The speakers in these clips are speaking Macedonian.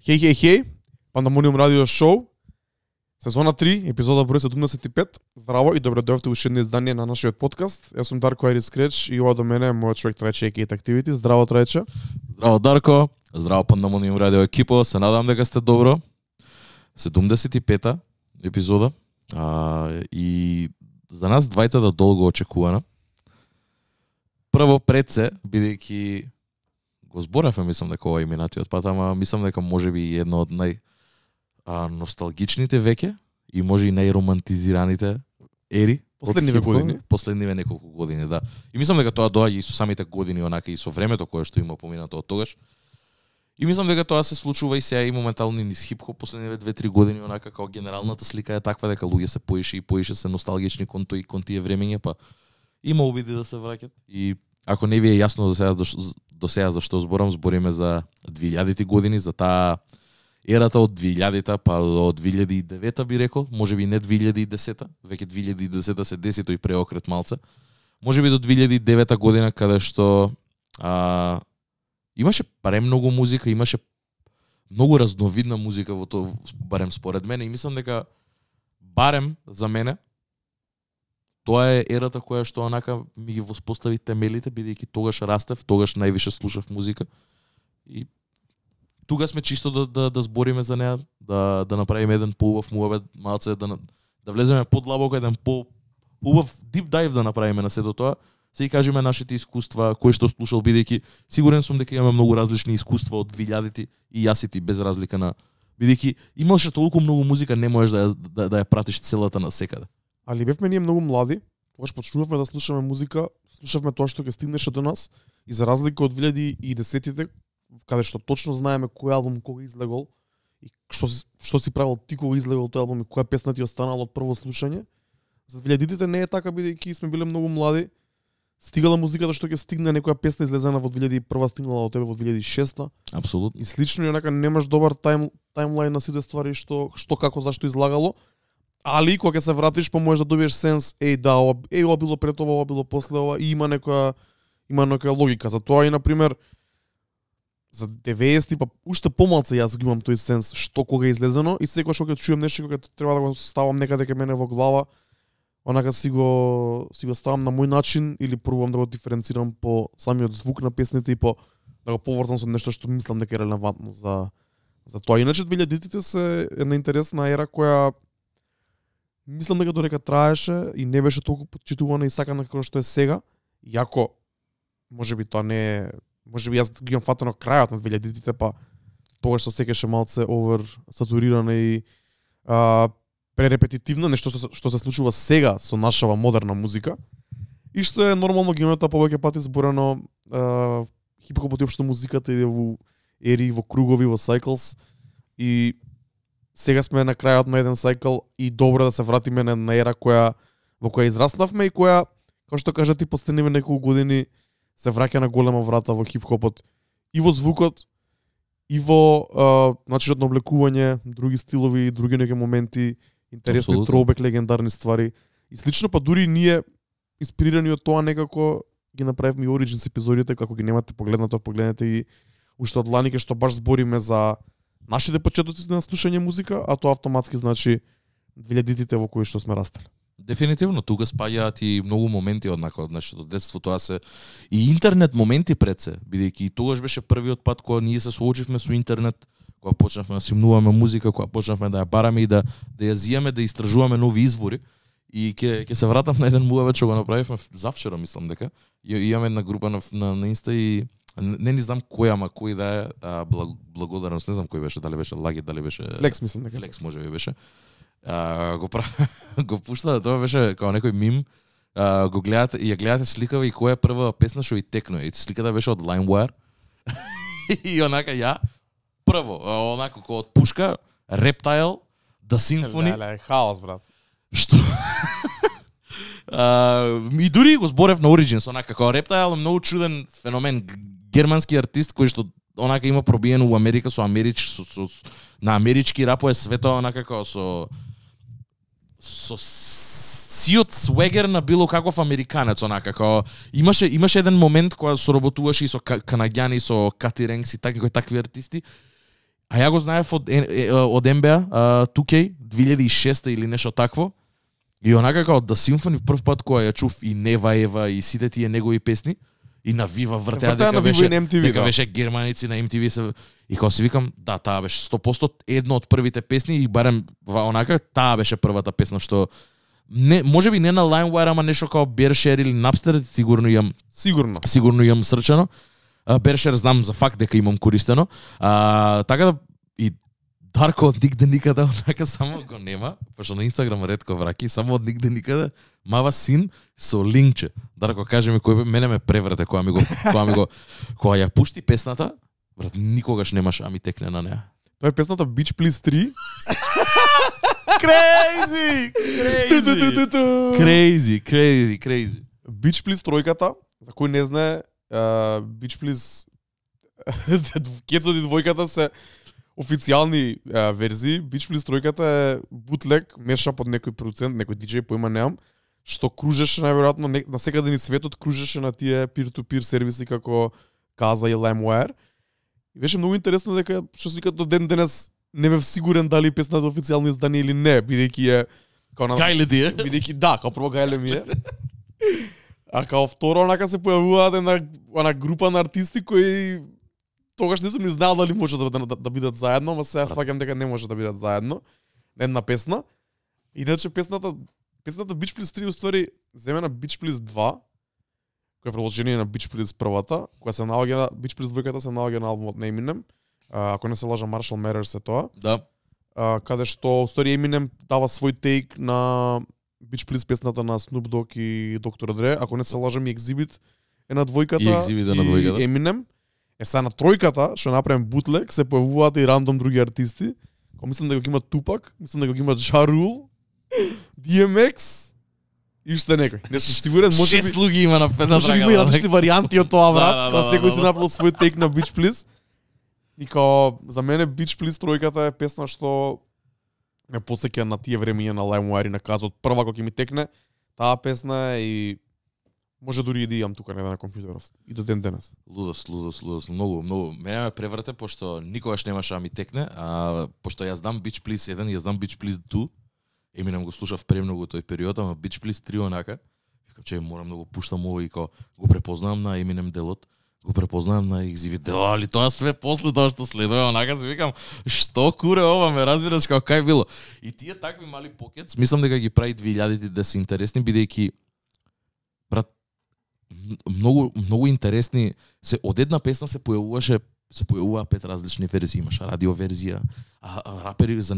Хеј, Пандамониум радио шоу, сезона 3, епизода број 75. Здраво и добро дојавте во уште едно издание на нашиот подкаст. Јас сум Дарко Айрис Креч и ова до мене е мојот човек Трајче Екейт Активити. Здраво Трајче. Здраво Дарко, здраво Пандамониум радио екипо, се надам дека сте добро. 75-та епизода и за нас двајцата долго очекувана. Прво пред се, бидејќи го зборевме, мислам дека ова е минатиот пат, ама мислам дека можеби едно од носталгичните веќе и може и најромантизираните ери Последниве години. Последниве неколку години, да. И мислам дека тоа доаѓа и со самите години, онака и со времето кое што има поминато од тогаш. И мислам дека тоа се случува и сега и моментално низ хип-хоп последниве 2-3 години, онака како генералната слика е таква дека луѓе се поише се носталгични кон тие времења, па има обиди да се враќат. И ако не ви е јасно до сега зашто збориме за 2000-ти години, за таа ерата од 2000-та па од 2009-та би рекол, можеби не 2010-та, веќе 2010-та се деси тој преокрет малце. Можеби до 2009 година каде што имаше премногу музика, имаше многу разновидна музика во тоа, барем според мене, и мислам дека барем за мене тоа е ерата која што онака ми ги воспостави темелите, бидејќи тогаш растев, тогаш највише слушав музика и тука сме чисто да збориме за неа, да направиме еден поубав муабет, малце да влеземе подлабоко, еден поубав deep dive да направиме на сето тоа, се и кажеме нашите искуства, кој што слушал, бидејќи сигурен сум дека имаме многу различни искуства од 2000-ти и јас и ти без разлика на, бидејќи имаше толку многу музика, не можеш да ја пратиш целата на секаде. Али бевме ние многу млади, тогаш почнувавме да слушаме музика, слушавме тоа што ќе стигнеше до нас и за разлика од 2010-тите, каде што точно знаеме кој албум кога излегол и што си правил ти кога излегол тој албум и која песна ти останала од прво слушање. За 2000-тите не е така, бидејќи сме биле многу млади. Стигала музиката што ќе стигне, некоја песна излезена во 2001 стигнала од тебе во 2006. Апсолутно. И слично и онака немаш добар таймлайн на сите ствари што како зашто излагало. Али кога ќе се вратиш, можеш да добиеш сенс, ова било пред ова било после ова, и има некоја логика. Затоа и на пример за 90-ти, па уште помалце јас ги имам тој сенс што кога е излезено и секогаш кога чујам нешто кога треба да го ставам некаде кај мене во глава, онака си го ставам на мој начин или пробувам да го диференцирам по самиот звук на песните и по да го поврзам со нешто што мислам дека е релевантно за тоа. Иначе 2000-тите се една интересна ера која мислам дека додека траеше и не беше толку почитувана и сакана како што е сега, иако можеби тоа не е, можеби јас ги имам фатено крајот на 2000-тите, па тогаш се секеше малце овер сатурирана и пререпетитивна, нешто што се случува сега со нашава модерна музика. И што е нормално, ги имаме тоа повеќе пати зборено, хип-хопот и општо музиката иде во ери, во кругови, во cycles, и сега сме на крајот на еден cycle и добро да се вратиме на ера во која израснавме и која, како што кажа ти, последниве неколку години се враќа на голема врата во хип-хопот и во звукот, и во начинот на облекување, други стилови, други неки моменти, интересни троубек, легендарни ствари и слично, па дури ние инспирирани од тоа некако ги направивме и Origins епизодите, како ги немате погледнато, погледнете и уште од ланике што баш збориме за нашите почетоци на слушање музика, а тоа автоматски значи 2000-тите во кои што сме растеле. Дефинитивно, тука спаѓаат и многу моменти од нашето детство, тоа се и интернет моменти пред се, бидејќи тогаш беше првиот пат кога ние се соочивме со интернет, кога почнавме да симнуваме музика, кога почнавме да ја бараме и да ја зијаме, да истражуваме нови извори. И ќе се вратам на еден муабет што го направивме завчера, мислам дека. Имаме една група на Инста и не знам кој да е, благодарност, не знам кој беше, дали беше Лаги, дали беше Флекс, мислам дека. Флекс можеби беше. Го пушта, тоа беше како некој мим. Го гледате и ја гледате сликава и која е прва песна што и текно. И сликата беше од LimeWire. И онака ја прво, онака како од пушка, Reptile, The Symphony. Леле, хаос, брат. Што? И дури го зборев на Origins, онака како Reptile е многу чуден феномен, германски артист кој што онака има пробиено во Америка со на амерички рап е света, онака како со сиот свегер на било каков американец, онака како имаше еден момент кога соработуваше и со канаѓани, со Кати Ренкс и такви артисти. А ја го знаев од NBA 2K 2006 или нешто такво. И онака као The Symphony прв пат кога ја чув и Нева Ева и сите тие негови песни и на Вива вртеа дека беше на MTV, дека беше германици на MTV се и кога си викам да таа беше 100% едно од првите песни и барем онака таа беше првата песна што не можеби не на LimeWire ама нешто као Bearshare или Napster сигурно имам срчано. Bearshare знам за факт дека имам користено. Така да и Дарко од нигде никаде, онака само го нема, пошто на Инстаграм ретко враки, само од нигде никаде, мава син со линкче. Дарко каже ми кој мене ме преврте кога ја пушти песната, брат, никогаш немаш ами текне на неа. Тоа е песната Beach Please 3. Crazy. Beach Please тројката, за кој не знае, Beach Please кецот и двојката се официјални верзии. Beach Please тројката е бутлег, меша под некој продуцент, некој диџеј, поима немам, што кружеше најверојатно на секаде ни светот кружеше на тие peer-to-peer сервиси како Каза и LimeWire. И беше многу интересно дека што се вика до ден денес не бев сигурен дали песната е официјално издание или не, бидејќи е као на Гајле ти е. Бидејќи да, као прво гајле ми е. А као второ онака се појавуваат една група на артисти кои тогаш не сум ни знаел дали може да бидат заедно, ама сега сваќам дека не може да бидат заедно. Една песна. Иначе песната Beach Please 3 уствари земена Beach Please 2, која е продолжение на Beach Please првата, која се наоѓа Beach Please 2 се наоѓа на албумот на Eminem. Ако не се лажам, Marshall Mathers е тоа. Да. Каде што стори Eminem дава свој тейк на Beach Please песната на Snoop Dogg и Dr. Dre. Ако не се лажам, и Exhibit е на двојката и Eminem. Сега на тројката, што направим бутлег, се појавуваат и рандом други артисти. Мислам дека го има Tupac, мислам дека го има Ja Rule, DMX и уште некој. Не сум сигурен, можеби 6 луѓе има на петна може би има и различни варијанти од тоа, брат. Секој си направил свој тейк на Beach Please. И као за мене Beach Please тројката е песна што ме потсеќа на тие времиња на LimeWire и на Каза од прва кога ќе ми текне таа песна и може дури и да имам тука на компјутерот и до ден денес. Лудост, многу. Мене ме преврте пошто никогаш немаше да ми текне, а пошто јас знам Beach Please 1 и јас знам Beach Please 2. Еминем го слушав премногу тој период, ама Beach Please 3 онака. Викам че морам да го пуштам ово и го препознавам на Eminem делот, го препознавам на Exhibit делот, али тоа све после тоа што следува, онака си викам што куре ова, ме разбираш како кај било. И тие такви мали покетс, мислам дека ги прави 2000-тите да се интересни бидејќи брат многу интересни се од една песна се појавуваа 5 различни верзии, имаш радио верзија, рапери за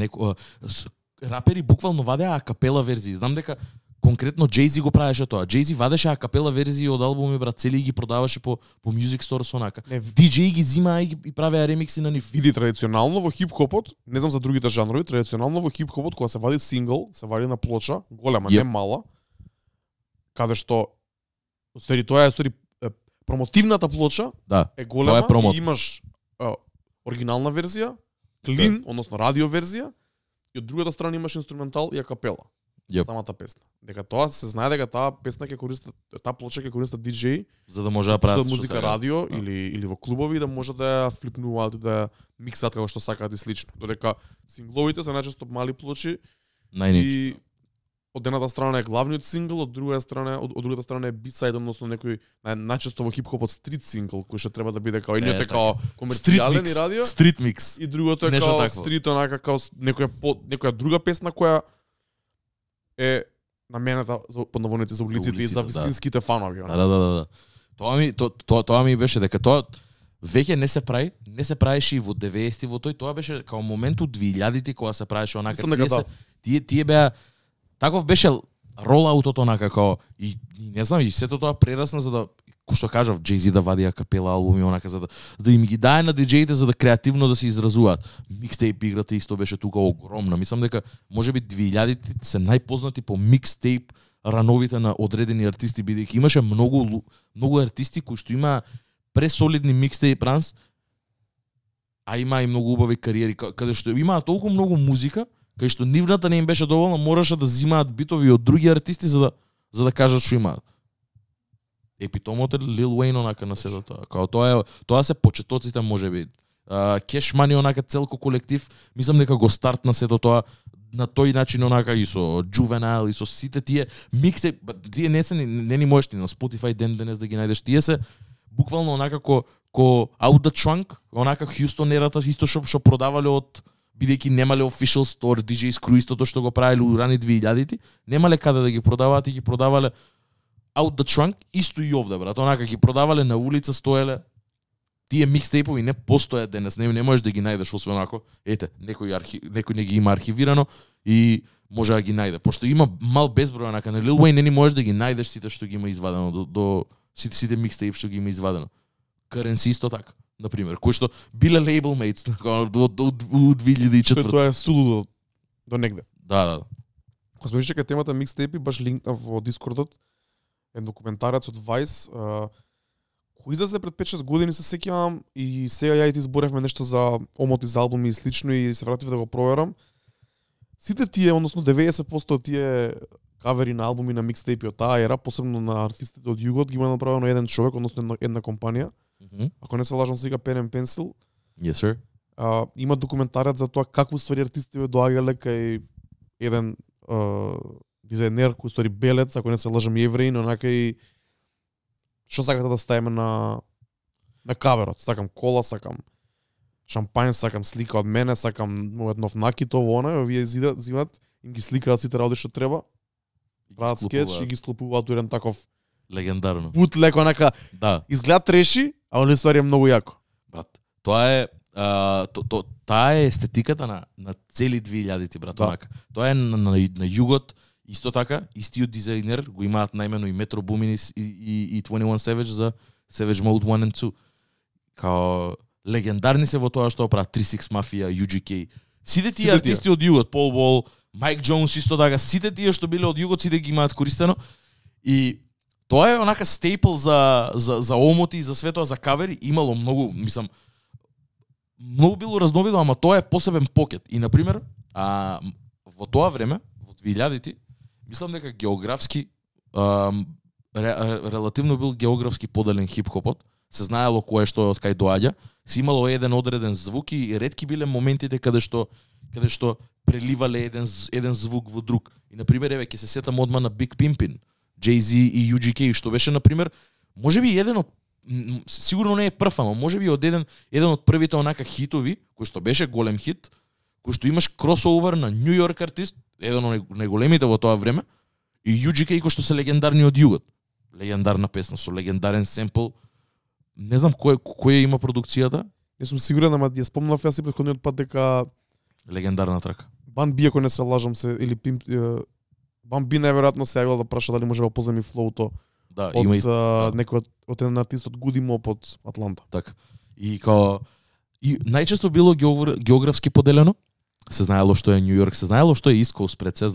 рапери буквално вадеа акапела верзии. Знам дека конкретно Jay-Z го правеше тоа. Jay-Z вадеше акапела верзии од албуми, брат, цели ги продаваше по Music Store сонака. DJ ги зимаа и правеа ремикси на нив. Види традиционално во хип-хопот, не знам за другите жанрови, традиционално во хип-хопот кога се вади сингл, се вади на плоча, голема, не мала, каде што тоа е промотивната плоча, да, е голема и имаш оригинална верзија, клин, односно радио верзија, и од другата страна имаш инструментал и акапела. Самата песна. Дека тоа се знае дека таа песна ќе користи, таа плоча ќе користи диџеј за да може да прават музика радио или во клубови да може да ја флипнуваат, да миксат како што сакаат и слично. Додека сингловите се најчесто мали плочи и од едната страна е главниот сингл, од другата страна е бисайд, односно некој најчесто во хип-хопот стрит сингл, кој што треба да биде као едниот е као комерцијален и радио, стрит микс. И другото е као стрит, онака као некоја друга песна која е намената под наводните за улиците и за вистинските фанови. Да. Тоа ми беше дека тоа веќе не се правеше и во 90-ти во тоа беше као момент од 2000-ти кога се правеше онака тие беа таков беше ролаутот онака као и не знам и сето тоа прерасна за да кој што кажав Jay-Z да вади акапела албуми онака за да им ги дае на диџеите за да креативно да се изразуваат. Микстейп играта исто беше тука огромна. Мислам дека можеби 2000-тите се најпознати по микстейп рановите на одредени артисти бидејќи имаше многу артисти кои што имаа пресолидни микстейп ранс, а има и многу убави кариери каде што имаа толку многу музика кај што нивната не им беше доволна, мораше да зимаат битови од други артисти за да кажат што имаат. Епитомот е Lil Wayne онака на сето тоа. Као тоа се почетоците можеби Cash Money онака целко колектив, мислам дека го стартна сето тоа на тој начин онака и со Juvenile и со сите тие миксе, тие не се не ни можеш ти на Spotify ден денес да ги најдеш, тие се буквално онака ко Out the Trunk, онака Хјустон ерата исто што продавале од бидејќи немале official store, DJ Screw истото што го правеле у рани 2000-ти, немале каде да ги продаваат и ги продавале Out the Trunk, исто и овде, брат, онака ги продавале на улица, стоеле. Тие микстейпови не постојат денес, не можеш да ги најдеш освен ако, ете, некој не ги има архивирано и може да ги најде. Пошто има мал безброј онака на Lil Wayne, не можеш да ги најдеш сите што ги има извадено до сите микстейп што ги има извадено. Currency исто така, на пример, кои што биле label mates до 2004. Тоа е сулудо до негде. Да. Кога сме кај темата микстейпи, баш линкнав во Дискордот еден документарец од Vice, кој излезе пред 5-6 години се сеќавам и сега ја и ти зборевме нешто за омоти за албуми и слично и се вратив да го проверам. Сите тие, односно 90% од тие кавери на албуми на микстейпи од таа ера, посебно на артистите од југот, ги има направено еден човек, односно една компанија. Ако не се лажам, се вика Pen and Pencil. Yes, sir. Има документарец за тоа како ствари артистите доаѓале кај еден дизајнер кој ствари белец, ако не се лажам евреин, онака и што сакате да ставиме на каверот. Сакам кола, сакам шампањ, сакам слика од мене, сакам мојот нов накит, ово она, овие зимат, им ги сликаат сите работи што треба. Прават скетч и ги склопуваат еден таков легендарно. Бутлек онака. Да. Изгледа треши, а он ствари е многу јако. Брат, тоа е таа е естетиката на цели 2000-ти, брат, да. онака. Тоа е на југот, исто така, истиот дизајнер го имаат наимено и Metro Boomin и 21 Savage за Savage Mode 1 and 2. Као легендарни се во тоа што прават 36 Mafia, UGK. Сите тие артисти од југот, Paul Wall, Mike Jones исто така, сите тие што биле од југот, сите ги имаат користено. И тоа е онака стейпл за омоти и за све тоа, за кавери, имало многу, мислам, многу било разновидно, ама тоа е посебен покет. И на пример, во тоа време, во 2000-ти, мислам дека географски релативно бил географски поделен хип-хопот. Се знаело кое што од кај доаѓа. Се имало еден одреден звук и ретки биле моментите каде што преливале еден звук во друг. И на пример, еве ќе се сетам одма на Big Pimpin, Jay-Z и UGK, што беше на пример, можеби еден од, сигурно не е прв, ама можеби еден од првите онака хитови, кој што беше голем хит, кој што имаш кросовер на Нью Йорк артист, еден од најголемите во тоа време, и UGK кој што се легендарни од југот. Легендарна песна со легендарен семпл. Не знам кој има продукцијата. Јас сум сигурен, ама ја спомнав јас и претходниот пат дека легендарна трака. Бан Би, ако не се лажам се, или Пимп, Бан Би најверојатно се јавил да праша дали може да поземи флоуто. Да, од има некој од еден артист од Goody Mob од Атланта. Така. И најчесто било географски поделено. Се знаело што е Нью Йорк, се знаело што е East Coast пред се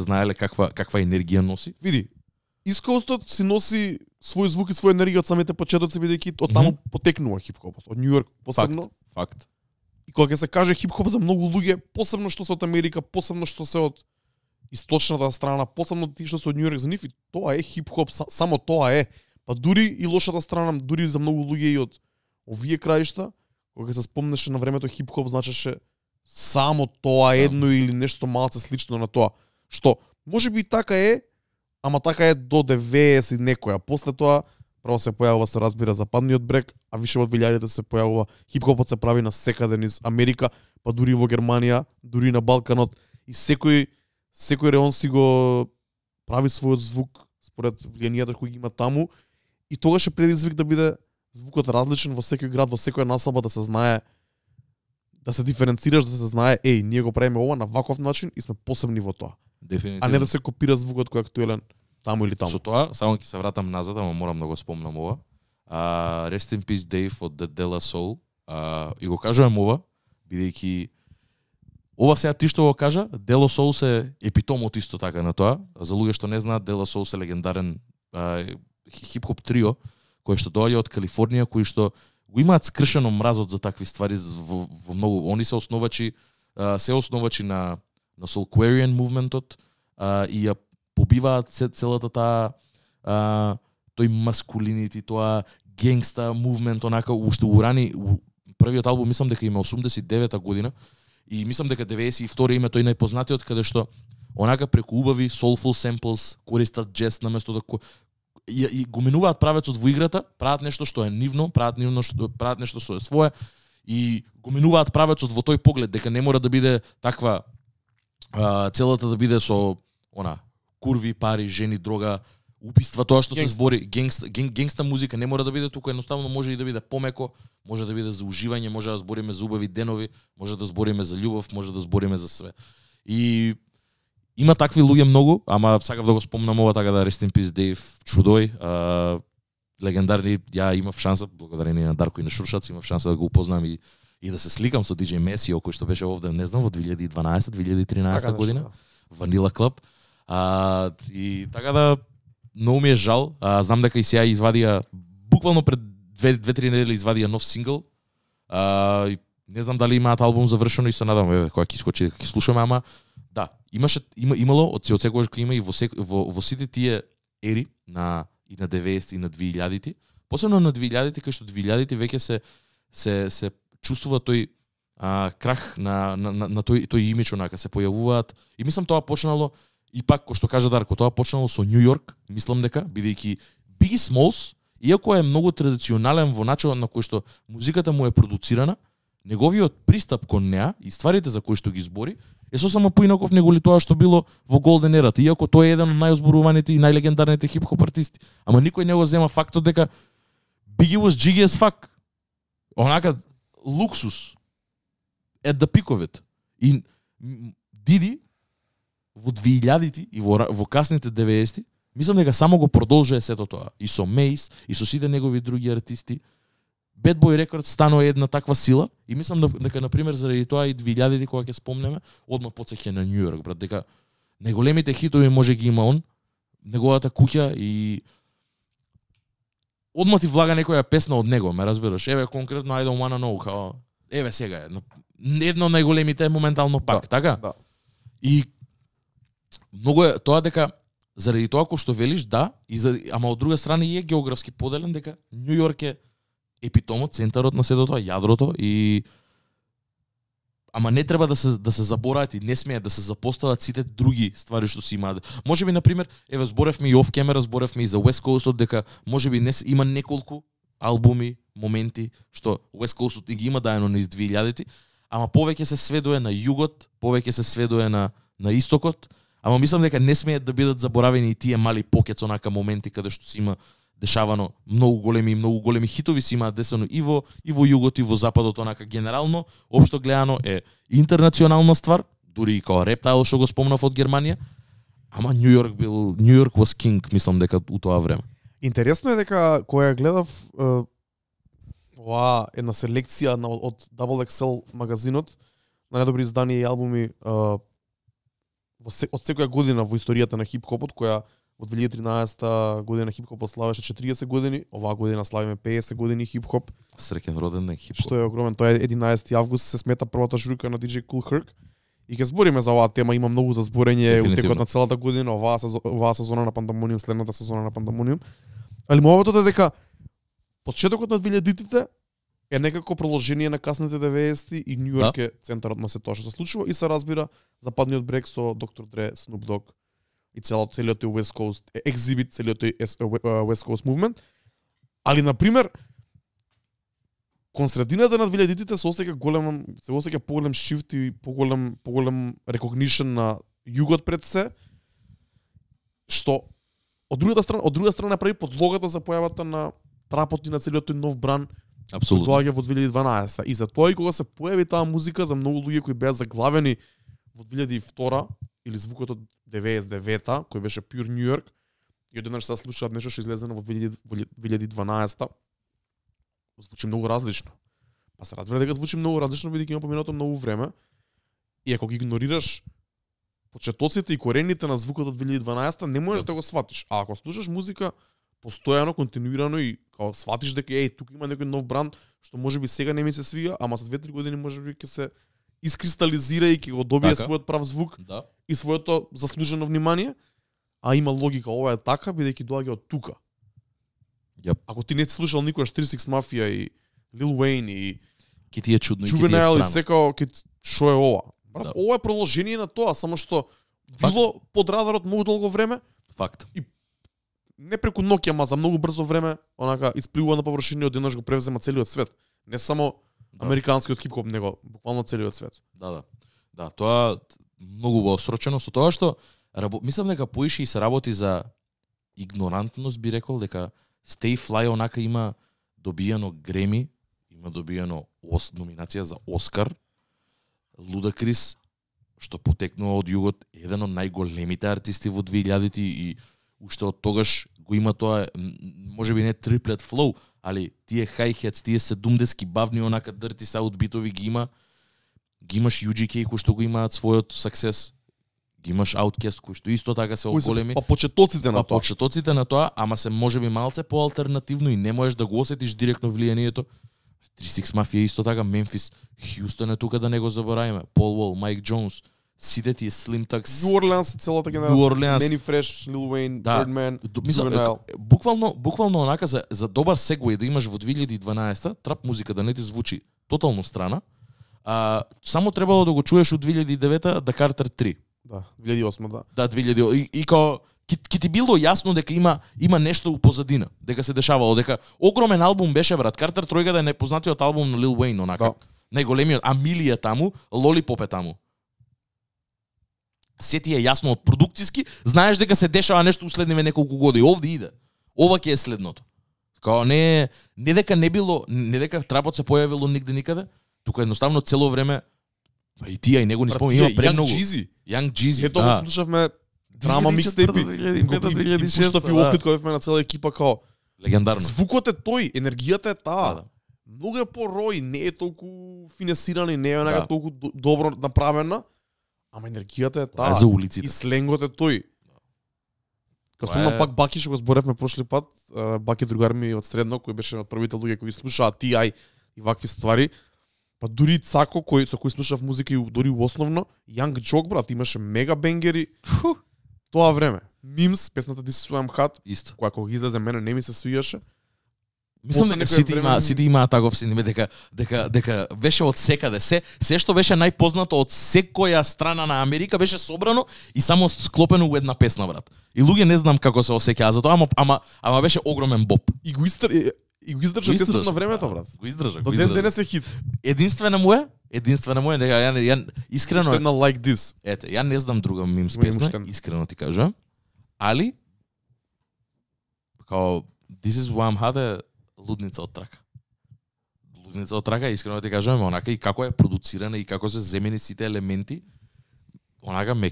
знаеле каква енергија носи. Види, East Coastот си носи свој звук и своја енергија од самите почетоци, бидејќи од таму потекнува хип-хопот. Од Нью Йорк посебно. Факт. И кога ќе се каже хип-хоп за многу луѓе, посебно што се од Америка, посебно што се од источната страна, посебно тие што се од Нью Йорк, за нив и тоа е хип-хоп, само тоа е. Па дури и лошата страна, дури за многу луѓе и од овие краишта, кога се спомнеше на времето хип-хоп значеше само тоа едно или нешто малце слично на тоа. Што можеби и така е, ама така е до 90 некоја. После тоа право се појавува, се разбира, западниот брег, а више во 2000-те се појавува хип-хопот се прави на секаде низ Америка, па дури во Германија, дури на Балканот, и секој реон си го прави својот звук според влијанието кои ги има таму, и тогаш е предизвик да биде звукот различен во секој град, во секоја населба, да се знае, да се диференцираш, да се знае, ние го правиме ова на ваков начин и сме посебни во тоа. Дефинитивно. А не да се копира звукот кој е актуелен таму или таму. Со тоа, само ќе се вратам назад, ама морам да го спомнам ова. Rest in Peace Dave од The De La Soul. И го кажувам ова, бидејќи ова сега ти што го кажа, De La Soul се епитомот исто така на тоа. За луѓе што не знаат, De La Soul се легендарен хип-хоп трио, кој што доаѓа од Калифорнија, кои што го имаат скршено мразот за такви ствари во многу. Они се основачи на Soulquarian мувментот и ја побиваат целата таа тој маскулинити, тоа генгста мувмент, онака уште урани првиот албум мислам дека има 89-та година и мислам дека 92 име тој најпознатиот каде што онака преку убави soulful samples користат джез наместо да и го минуваат правецот во играта, прават нешто што е нивно, прават нешто што е свое и го минуваат правецот во тој поглед дека не мора да биде таква целата да биде со курви, пари, жени, дрога, убиства, тоа што се збори, генгста музика не мора да биде туку, едноставно може и да биде помеко, може да биде за уживање, може да збориме за убави денови, може да збориме за љубов, може да збориме за све. И има такви луѓе многу, ама сакав да го спомнам ова така да Rest in Peace Dave Чудој, легендарни, ја имав шанса, благодарение на Дарко и на Шуршац, имав шанса да го упознам и да се сликам со DJ Месио, кој што беше овде, не знам, во 2012-2013 година, Vanilla Club. И така да, многу ми е жал. Знам дека и сега извадија, буквално пред 2-3 недели извадија нов сингл. Не знам дали имаат албум завршено и се надам, кога ќе искочи дека ќе слушаме, ама да, имало од секогаш кој има и во сите тие ери и на 90 и на 2000-ти, посебно на 2000-ти, кај што 2000-ти веќе се чувствува тој крах на тој имидж, онака се појавуваат и мислам тоа почнало и пак кој што кажа Дарко, тоа почнало со Нью Йорк, мислам дека бидејќи Biggie Smalls, иако е многу традиционален во начинот на кој што музиката му е продуцирана, неговиот пристап кон неа и стварите за кои што ги збори е сосема поинаков него ли тоа што било во Голден ерата, иако тој е еден од најозборуваните и најлегендарните хип-хоп артисти. Ама никој не го зема фактот дека Biggie was jiggy as fuck. Онака луксус at the peak of it. И Диди во 2000-ти и во касните 90-ти, мислам дека само го продолжува сето тоа. И со Мейс, и со сите негови други артисти. Bad Boy Records станува една таква сила и мислам дека на пример заради тоа и 2000-ти кога ќе спомнеме, одма потсеќа на Нью Йорк, брат, дека најголемите хитови може ги има он, неговата куќа и одма ти влага некоја песна од него, ме разбираш? Еве конкретно I Don't Wanna Know, као еве сега е едно од најголемите моментално пак, да, така? Да. И многу е тоа дека заради тоа кој што велиш, да, ама од друга страна и е географски поделен дека Нью Йорк е епитомот, центарот на сето тоа, јадрото и ама не треба да се забораат и не смеат да се запостават сите други ствари што си имаат. Можеби на пример, еве зборевме и оф камера, зборевме и за West Coast дека можеби има неколку албуми, моменти што West Coast ги има даено низ 2000-ти, ама повеќе се сведува на југот, повеќе се сведува на истокот, ама мислам дека не смеат да бидат заборавени и тие мали покец онака моменти каде што си има дешавано многу големи хитови си имаат десено и во југот и во западот, онака генерално општо гледано е интернационална ствар, дури и као Reptile што го спомнав од Германија, ама Нью Йорк was king, мислам дека у тоа време. Интересно е дека кога ја гледав оваа една селекција од Double XL магазинот на најдобри издания и албуми од секоја година во историјата на хип-хопот, која во 2013 година хип-хопот славеше 40 години, оваа година славиме 50 години хип-хоп. Среќен роден ден хип-хоп. Што е огромен, тоа е 11 август, се смета првата журка на DJ Kool Herc. И ќе збориме за оваа тема, има многу за зборење у текот на целата година, оваа сезона на Пандамониум, следната сезона на Пандамониум. Али мовото е дека почетокот на 2000-тите е некако продолжение на касните 90-ти и Нью Йорк е центарот на се тоа што се случува и се разбира западниот брег со Dr. Dre, Snoop Dogg и целиот тој West Coast exhibit, целиот тој West Coast movement. Али на пример кон средината на 2000-тите се осеќа поголем shift и поголем recognition на југот пред се, што од друга страна прави подлогата за појавата на трапот и на целиот тој нов бран. Апсолутно. Доаѓа во 2012 и за тоа и кога се појави таа музика за многу луѓе кои беа заглавени во 2002 или звукот од 99-та, кој беше Pure New York, и одеднаш се слушаат нешто што излезено во 2012-та, звучи многу различно. Па се разбира дека звучи многу различно бидејќи има поминато многу време. И ако ги игнорираш почетоците и корените на звукот од 2012-та, не можеш да го сватиш. А ако слушаш музика постојано, континуирано и као сватиш дека тука има некој нов бранд што можеби сега не ми се свига, ама за 2-3 години можеби ќе се искристализира и ќе го добие својот прав звук и своето заслужено внимание, а има логика, ова е така бидејќи доаѓа од тука. Yep. Ако ти не си слушал никогаш 3 6 Mafia и Lil Wayne и Ке ти е чудно и ке ти е Juvenile и странно. секао што е ова. Брат, Да. ова е продолжение на тоа, само што Факт. било под радарот многу долго време, Факт. не преку ноќ, ама за многу брзо време, онака испливува на површина и одеднаш го превзема целиот свет. Не само Да. американскиот хип-хоп, него буквално целиот свет. Да. Да, тоа многу во срочено со тоа што мислам дека поише и се работи за игнорантност, би рекол дека Stay Fly онака има добиено Греми, има добиено номинација за Оскар. Ludacris, што потекнува од југот, еден од најголемите артисти во 2000-ти и уште од тогаш го има тоа, можеби не триплет флоу, али тие hi-hats, тие 70-ки бавни онака dirty south битови ги има. Ги имаш UGK кој што го имаат својот success. Ги имаш Outkast кој што исто така се оголеми. Па почетоците на тоа. Почетоците на тоа, ама се можеби малце поалтернативно и не можеш да го осетиш директно влијанието. 36 Mafia исто така, Memphis, Хјустон е тука да не го заборавиме. Paul Wall, Mike Jones, сите тие Slim Tugs, New Orleans целата New генерација. Orleans. Manny Fresh, Lil Wayne, Да. Birdman, Мислам, Juvenile. буквално онака за добар сегуеј да имаш во 2012-та, трап музика да не ти звучи тотално страна. Само требало да го чуеш од 2009-та да Carter 3. Да, 2008, да. Да, 2000 и као ки ти било јасно дека има нешто у позадина, дека се дешавало, дека огромен албум беше брат. Carter Тројка да е најпознатиот албум на Lil Wayne онака. Да. Најголемиот, Амилија таму, Lollipop е таму. Се ти е јасно од продукциски, знаеш дека се дешава нешто уследниве неколку години. Овде иде. Ова ќе е следното. Као не дека не било, не дека трапот се појавило нигде никаде, тука едноставно цело време па и тие и него ни Брат, спомнува тие премногу. Young Jeezy. Young Jeezy. Ето го слушавме драма 2004, микстейпи. 2005, 2006, Пуштав и да. опит кој на цела екипа као Легендарно. звукот е тој, енергијата е таа. Да. Многу е по-рој, не е толку финесирана, не е онака Да. толку добро направена, ама енергијата е Тоа таа. е за улиците. И сленгот е тој. Кога Тоа спомнам е- пак Баки што го зборевме прошли пат, Баки другар ми од средно кој беше од првите луѓе кои слушаа TI и вакви ствари. Па дури Цако со кој слушав музика и дури основно, Young Jock брат имаше мега бенгери. Тоа време. Мимс, песната This is why I'm hot, Исто. која кога излезе мене не ми се свијаше. Мислам После дека некое време- сите имаат таков синиме дека беше од секаде се што беше најпознато од секоја страна на Америка беше собрано и само склопено у една песна брат. И луѓе не знам како се осеќаа за тоа, ама беше огромен боб. И го издржа тестот на времето брат. Го издржа, До го ден издржа. денес е хит. Единствена му е дека ја искрено Уште една Like This. ете, ја не знам друга мимс Има песна, уште една. искрено ти кажам. Али као This is why I'm hot е лудница од трака. Лудница од трака, искрено ти кажам, онака и како е продуцирана и како се земени сите елементи, онака ме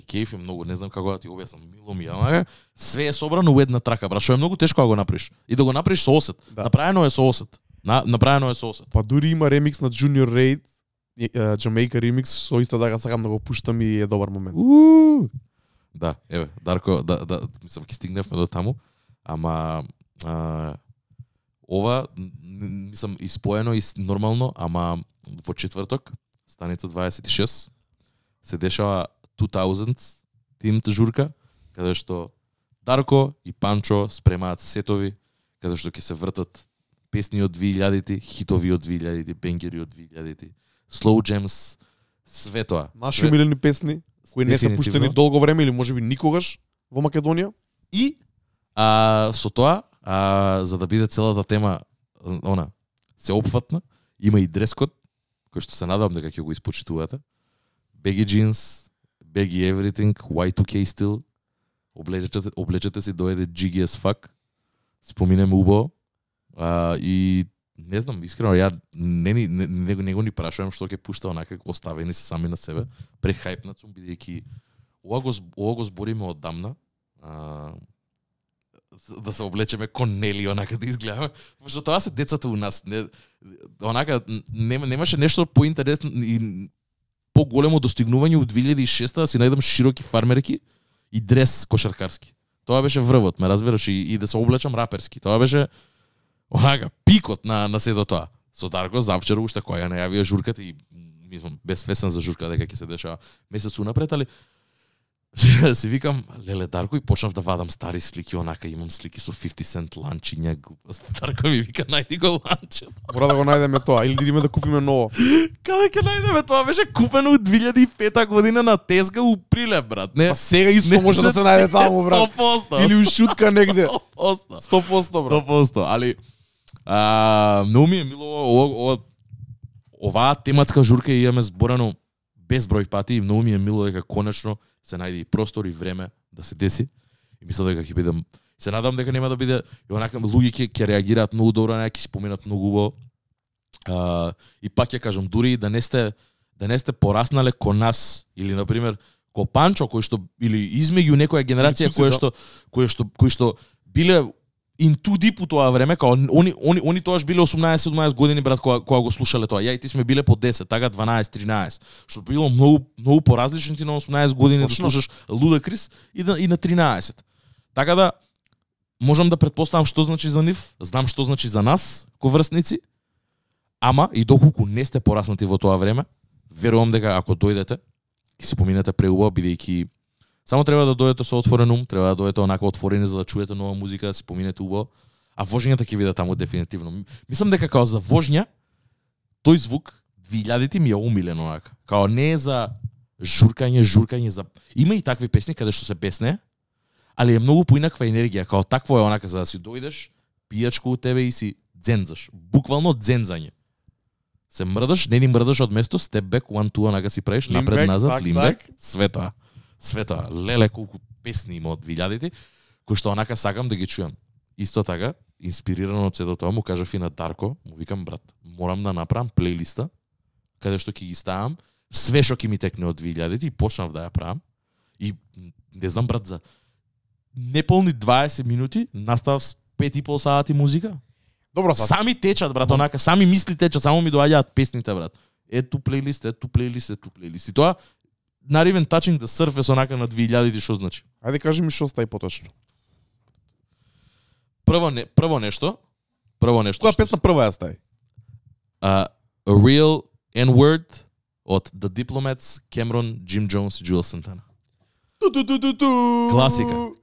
кефи многу, не знам како да ти објаснам, мило ми е, онака све е собрано у една трака, брат, што е многу тешко да го направиш. И да го направиш со осет. Да. Направено е со осет. Направено е со осет. Па дури има ремикс на Junior Raid, Jamaica ремикс, со исто така сакам да го пуштам и е добар момент. Да, еве, Дарко, да, мислам ќе стигневме до таму, ама ова мислам испоено и нормално, ама во четврток, станица 26, се дешава 2000 тимт журка, каде што Дарко и Панчо спремаат сетови, каде што ќе се вртат песни од 2000-ти, хитови од 2000-ти, бенгери од 2000-ти, slow jams, све тоа. Наши Све. умилени песни, кои не се Дефинитивно. пуштени долго време или можеби никогаш во Македонија. И со тоа, за да биде целата тема се опфатна, има и дрес-код, кој што се надевам дека ќе го испочитувате. Baggy jeans, baggy everything, Y2K стил. Облечете си доеде jiggy as fuck. Споминеме убаво. И не знам, искрено, ја не го ни прашувам што ќе пушта, онака оставени се сами на себе. Прехајпнат сум, бидејќи ова го збориме оддамна. Да се облечеме конели, онака да изгледаме. Пошто тоа се децата у нас. Онака, немаше нешто поинтересно и поголемо достигнување од 2006 да си најдам широки фармерки и дрес кошаркарски. Тоа беше врвот, ме разбираш, и да се облечам раперски. Тоа беше онака пикот на сето тоа. Со Дарко завчера уште која најавија журката и мислам без весен за журка дека ќе се дешава месец унапред, али Си викам, леле Дарко, и почнав да вадам стари слики, онака имам слики со 50 Cent ланчиња, глупост. Дарко ми вика, најди го ланче. Мора да го најдеме тоа, или идеме да купиме ново. Каде ќе најдеме тоа? Беше купено у 2005 година на Тезга у Прилеп, брат. Не, Па сега исто може да се најде таму, брат. 100%. Или у шутка негде. 100%. 100%, брат. 100%, али многу ми е мило оваа тематска журка и имаме зборено безброј пати и многу ми е мило дека конечно се најде и простор и време да се деси. И мислам дека ќе бидам, се надам дека нема да биде и онака луѓе ќе реагираат многу добро, ќе си споменат многу убаво. И пак ќе кажам, дури да не сте пораснале ко нас или на пример ко Панчо кој што или измеѓу некоја генерација кој што биле in too deep у тоа време, као они тоаш биле 18-17 години, брат, кога го слушале тоа. Ја и ти сме биле по 10, така 12-13, што било многу поразлично ти на 18 години да слушаш Ludacris и на 13. Така да можам да претпоставам што значи за нив, знам што значи за нас, ко врсници, ама и доколку не сте пораснати во тоа време, верувам дека ако дојдете, ќе си поминете преубаво, бидејќи само треба да дојдете со отворен ум, треба да дојдете онака отворени за да чуете нова музика, да си поминете убаво. А вожњата ќе биде таму дефинитивно. Мислам дека као за вожња тој звук 2000-ти ми е умилен онака. Као не е за журкање за има и такви песни каде што се песне, али е многу поинаква енергија, као такво е онака за да си дојдеш, пијачко у тебе и си дзензаш. Буквално дзензање. Се мрдаш, не ни мрдаш од место, step back, 1-2, онака си правиш, напред, назад, лимбек, све тоа. Света, леле колку песни има од 2000-ти, кои што онака сакам да ги чујам. Исто така, инспирирано од сето тоа, му кажав и на Дарко, му викам, брат, морам да направам плейлиста, каде што ќе ги ставам, све што ќе ми текне од 2000-ти и почнав да ја правам. И не знам, брат, за неполни 20 минути наставав 5,5 сати музика. Добро, сами течат, брат, онака, сами мисли течат, само ми доаѓаат песните, брат. Ето плейлист. И тоа not even touching the surface онака на 2000-ти што значи. Ајде кажи ми што стаи поточно. Прво нешто. Која песна прва ја стаи? A Real N-Word од The Diplomats, Cameron, Jim Jones и Juelz Santana.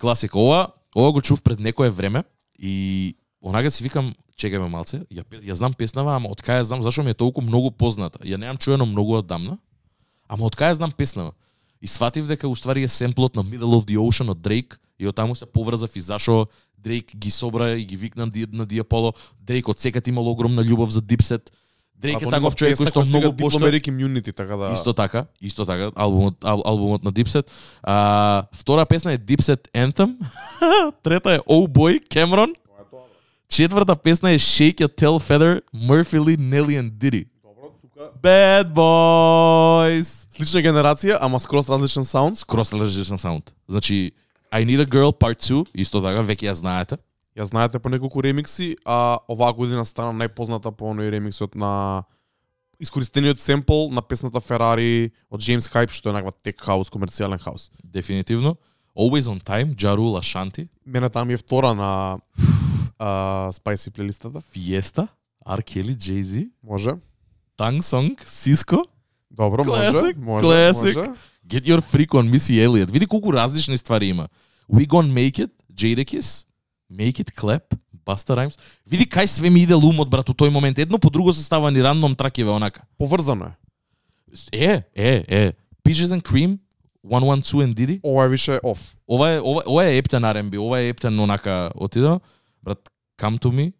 Класика. Ова го чув пред некое време и онака си викам, чекај ме малце, ја знам песнава, ама од кај ја знам, зашо ми е толку многу позната. Ја немам чуено многу одамна. Ама од кај знам песнава? И сватив дека уствари е семплот на Middle of the Ocean од Дрейк и од таму се поврзав и зашо Дрейк ги собра и ги викна на Диаполо. Дрейк од секад имал огромна љубов за Dipset. Дрейк е таков човек кој што многу пошто Community, така да. Исто така, албумот на Dipset. Втора песна е Dipset Anthem. Трета е Oh Boy, Cameron. Четврта песна е Shake Your Tail Feather, Murphy Lee, Nelly and Diddy. Bad Boys. Слична генерација, ама скрос различен саунд. Значи, I Need a Girl Part 2, исто така, веќе ја знаете. Ја знаете по неколку ремикси, а оваа година стана најпозната по оној ремиксот на искористениот семпл на песната Ferrari од James Hype, што е некаква тек хаус, комерцијален хаус. Дефинитивно. Always on Time, Ja Rule, Ashanti. Мене таму е втора на Spicy плейлистата. Fiesta, R. Kelly, Jay-Z. Може. Tang Song, Cisco. Добро, може. Get Your Freak on Missy Elliott. Види колку различни ствари има. We Gon' Make It, Jadakiss, Make It Clap, Busta Rhymes. Види кај све ми иде лумот, брат, у тој момент. Едно по друго се става ни рандом тракиве онака. Поврзано е. Peaches and Cream, 112 and Diddy. Ова е више оф. Ова е ептен R&B, ова е ептен онака отида. Брат, Come To Me,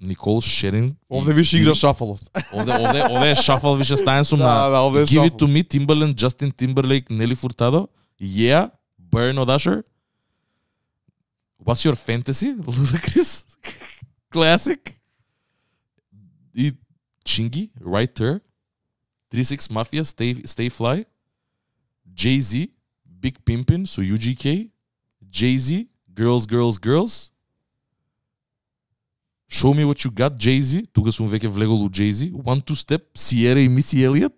Никол Шерин. Овде више игра шафалот. Овде е шафал више стаен сум на Give It To Me, Timbaland, Justin Timberlake, Nelly Furtado. Yeah, Burn од Usher. What's Your Fantasy? Ludacris. Classic. И Chingy, Right There. 3-6 Mafia, Stay Fly. Jay-Z, Big Pimpin' со UGK. Jay-Z, Girls. Show Me What You Got, Jay-Z. Тука сум веќе влегол у Jay-Z. 1-2 Step, Sierra и Missy Elliott.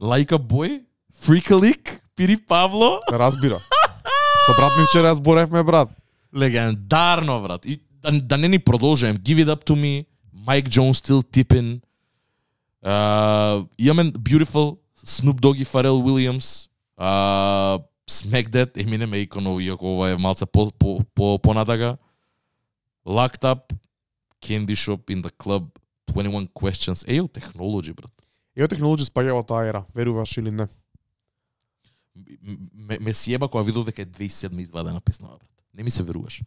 Like a Boy, Freak a Leak, Пири Павло. Се разбира. Со брат ми вчера зборевме, брат. Легендарно, брат. И да не ни продолжаем. Give It Up To Me, Mike Jones, Still Tippin'. Имаме Beautiful, Snoop Dogg и Pharrell Williams. Smack That, Eminem е иконов, иако ова е малце понатака. Locked Up, Candy Shop, In The Club, 21 Questions. Ејо, технологи, брат. Ео технологи спаѓа во таа ера, веруваш или не? Ме сјеба кога видов дека е 2007 извадена песнава, брат. Не ми се веруваш.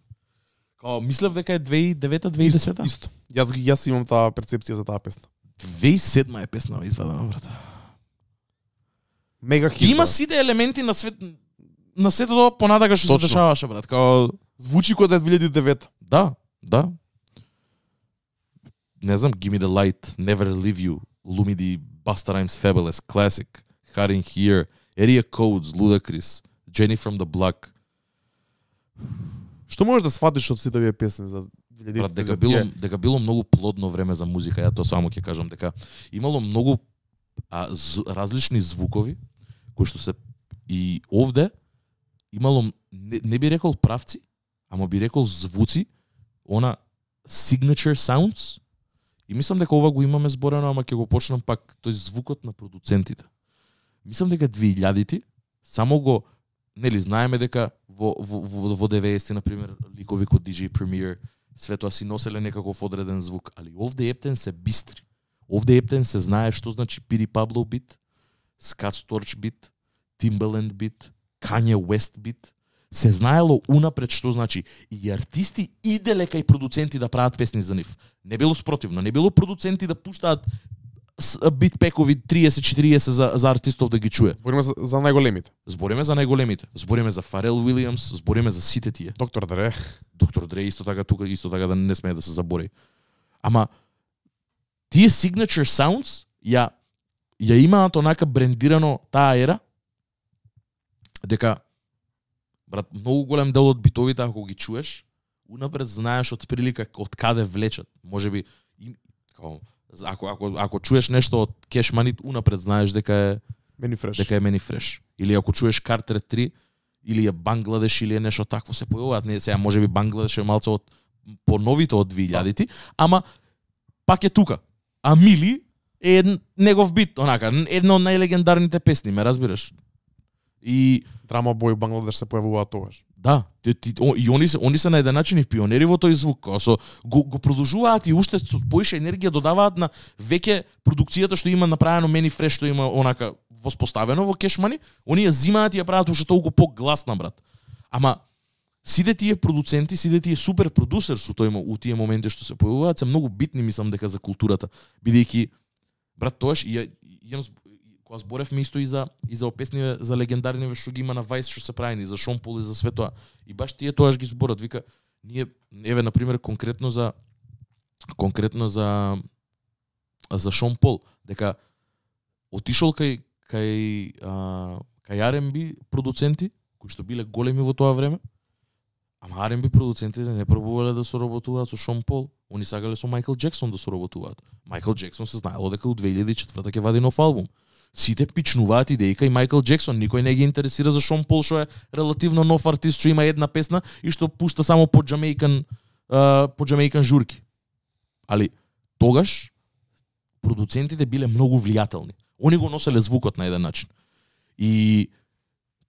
Као мислев дека е 2009-2010. Исто. Јас имам таа перцепција за таа песна. 2007 е песнава извадена, брат. Мега хит. Има сите елементи на свет на сето тоа понатака што се Точно. дешаваше, брат. Као Звучи кога е 2009. Да. Не знам, Give Me The Light, Never Leave You, Lumidi, Busta Rhymes, Fabulous, Classic, Hard In Here, Area Codes, Ludacris, Jenny From The Block. Што можеш да сватиш од сите овие песни за 2010? Брат, дека било многу плодно време за музика, ја тоа само ќе кажам, дека имало многу различни звукови кои што се и овде имало не би рекол правци, ама би рекол звуци, она signature sounds. И мислам дека ова го имаме зборено, ама ќе го почнам пак тој звукот на продуцентите. Мислам дека 2000-ти само го нели знаеме дека во 90-ти на пример ликови код DJ Premier све тоа си носеле некаков одреден звук, али овде ептен се бистри. Овде ептен се знае што значи Piri Pablo бит, Scott Storch бит, Timbaland бит, Kanye West бит. Се знаело унапред што значи и артисти и делека и продуценти да прават песни за нив. Не било спротивно, не било продуценти да пуштаат битпекови 30-40 за артистов да ги чуе. Збориме за најголемите. Збориме за најголемите. Збориме за Фарел Уилиамс, збориме за сите тие. Доктор Дре. Доктор Дре исто така да не смее да се забори. Ама тие signature sounds ја имаат онака брендирано таа ера дека брат, многу голем дел од битовите ако ги чуеш, унапред знаеш од прилика од каде влечат. Можеби ако чуеш нешто од Cash Money, унапред знаеш дека е Many Fresh. Или ако чуеш Carter 3 или е Бангладеш или е нешто такво се појавуваат. Не сега можеби Бангладеш е малце од поновите од 2000-ти, ама пак е тука. А Мили е негов бит, онака, една од најлегендарните песни, ме разбираш? И Драма Бој Бангладеш се појавуваат тогаш. да, и они се на еден начин и пионери во тој звук, го продолжуваат и уште поише енергија додаваат на веќе продукцијата што има направено Many Fresh, што има онака воспоставено во Cash Money, они ја зимаат и ја прават уште толку погласна, брат. Ама сите тие продуценти, сите тие супер продусер со тој у тие моменти што се појавуваат се многу битни, мислам дека за културата, бидејќи брат тоаш и кога зборевме исто и за песни за легендарни што ги има на Vice што се правени, за Шон Пол и за све тоа. И баш тие тоаш ги зборат, вика, ние еве на пример конкретно за Шон Пол, дека отишол кај R&B продуценти кои што биле големи во тоа време. Ама R&B продуцентите не пробувале да соработуваат со Шон Пол. Они сагале со Майкл Джексон да соработуваат. Майкл Джексон се знаело дека у 2004 ќе вади нов албум. Сите пичнуваат идеи кај Майкл Джексон, никој не ги интересира за Шон Пол што е релативно нов артист што има една песна и што пушта само по Jamaican журки. Али тогаш продуцентите биле многу влијателни. Они го носеле звукот на еден начин. И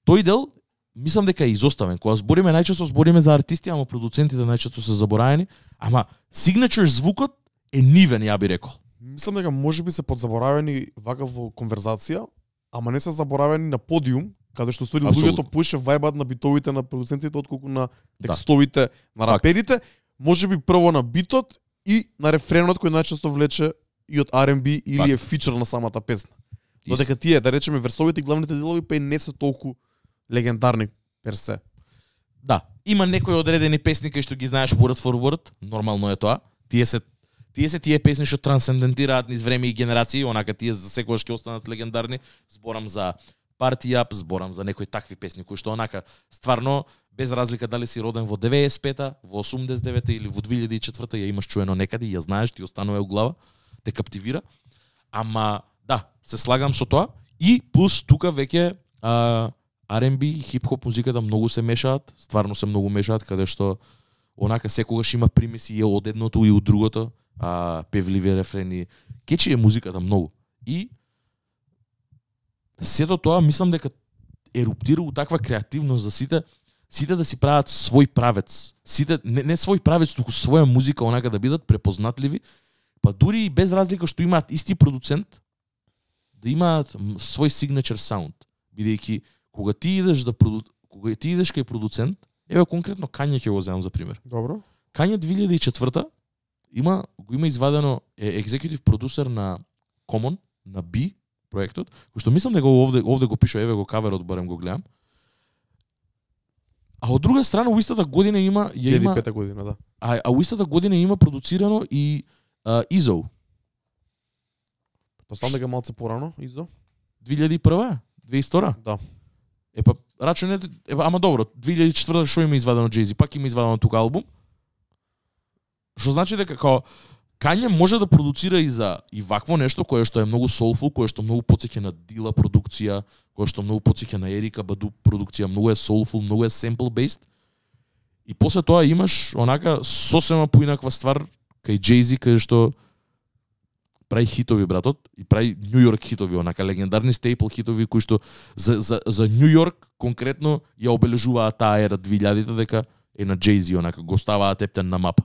тој дел мислам дека е изоставен. Кога најчесто збориме за артисти, ама продуцентите најчесто се забораени, ама signature звукот е нивен, ја би рекол. Мислам дека можеби се подзаборавени вака во конверзација, ама не се заборавени на подиум, каде што ствари луѓето поише вајбат на битовите на продуцентите отколку на текстовите на раперите, можеби прво на битот и на рефренот кој најчесто влече и од R&B или е фичер на самата песна. Додека тие, да речеме, версовите и главните делови па и не се толку легендарни персе. Да, има некои одредени песни кои што ги знаеш word for word, нормално е тоа. Тие песни што трансцендентираат низ време и генерации, онака тие за секогаш ќе останат легендарни. Зборам за Party Up, зборам за некои такви песни кои што онака стварно без разлика дали си роден во 95-та, во 89-та или во 2004-та ја имаш чуено некаде и ја знаеш, ти останува у глава, те каптивира. Ама да, се слагам со тоа и плюс тука веќе R&B и хип-хоп музиката многу се мешаат, стварно се многу мешаат, каде што онака секогаш има примеси и од едното и од другото, певливи рефрени, кечи е музиката многу. И сето тоа мислам дека еруптира у таква креативност за сите да си прават свој правец. Сите не свој правец, туку своја музика онака да бидат препознатливи, па дури и без разлика што имаат исти продуцент, да имаат свој signature sound, бидејќи кога ти идеш кај продуцент, еве конкретно Kanye ќе го земам за пример. Добро. Kanye 2004 го има извадено екзекутив продусер на Common, на B проектот, кој што мислам дека овде го пише, еве го каверот, барем го гледам. А од друга страна, у истата година има 2005 година, да. А у истата година има продуцирано и Изо. Поставам дека малце порано, Изо. 2001, 2002. Да. Епа рачунете, ама добро, 2004 што има извадено Jay-Z, пак има извадено тука албум. Што значи дека као Kanye може да продуцира и вакво нешто кое што е многу soulful, кое што многу потсеќа на Дила продукција, кое што многу потсеќа на Ерика Баду продукција, многу е soulful, многу е sample based. И после тоа имаш онака сосема поинаква ствар кај Jay-Z, кај што прави хитови братот и прави Нью Йорк хитови, онака легендарни стейпл хитови кои што за Нью Йорк конкретно ја обележуваат таа ера 2000-та дека е на Jay-Z, онака го ставаат ептен на мапа.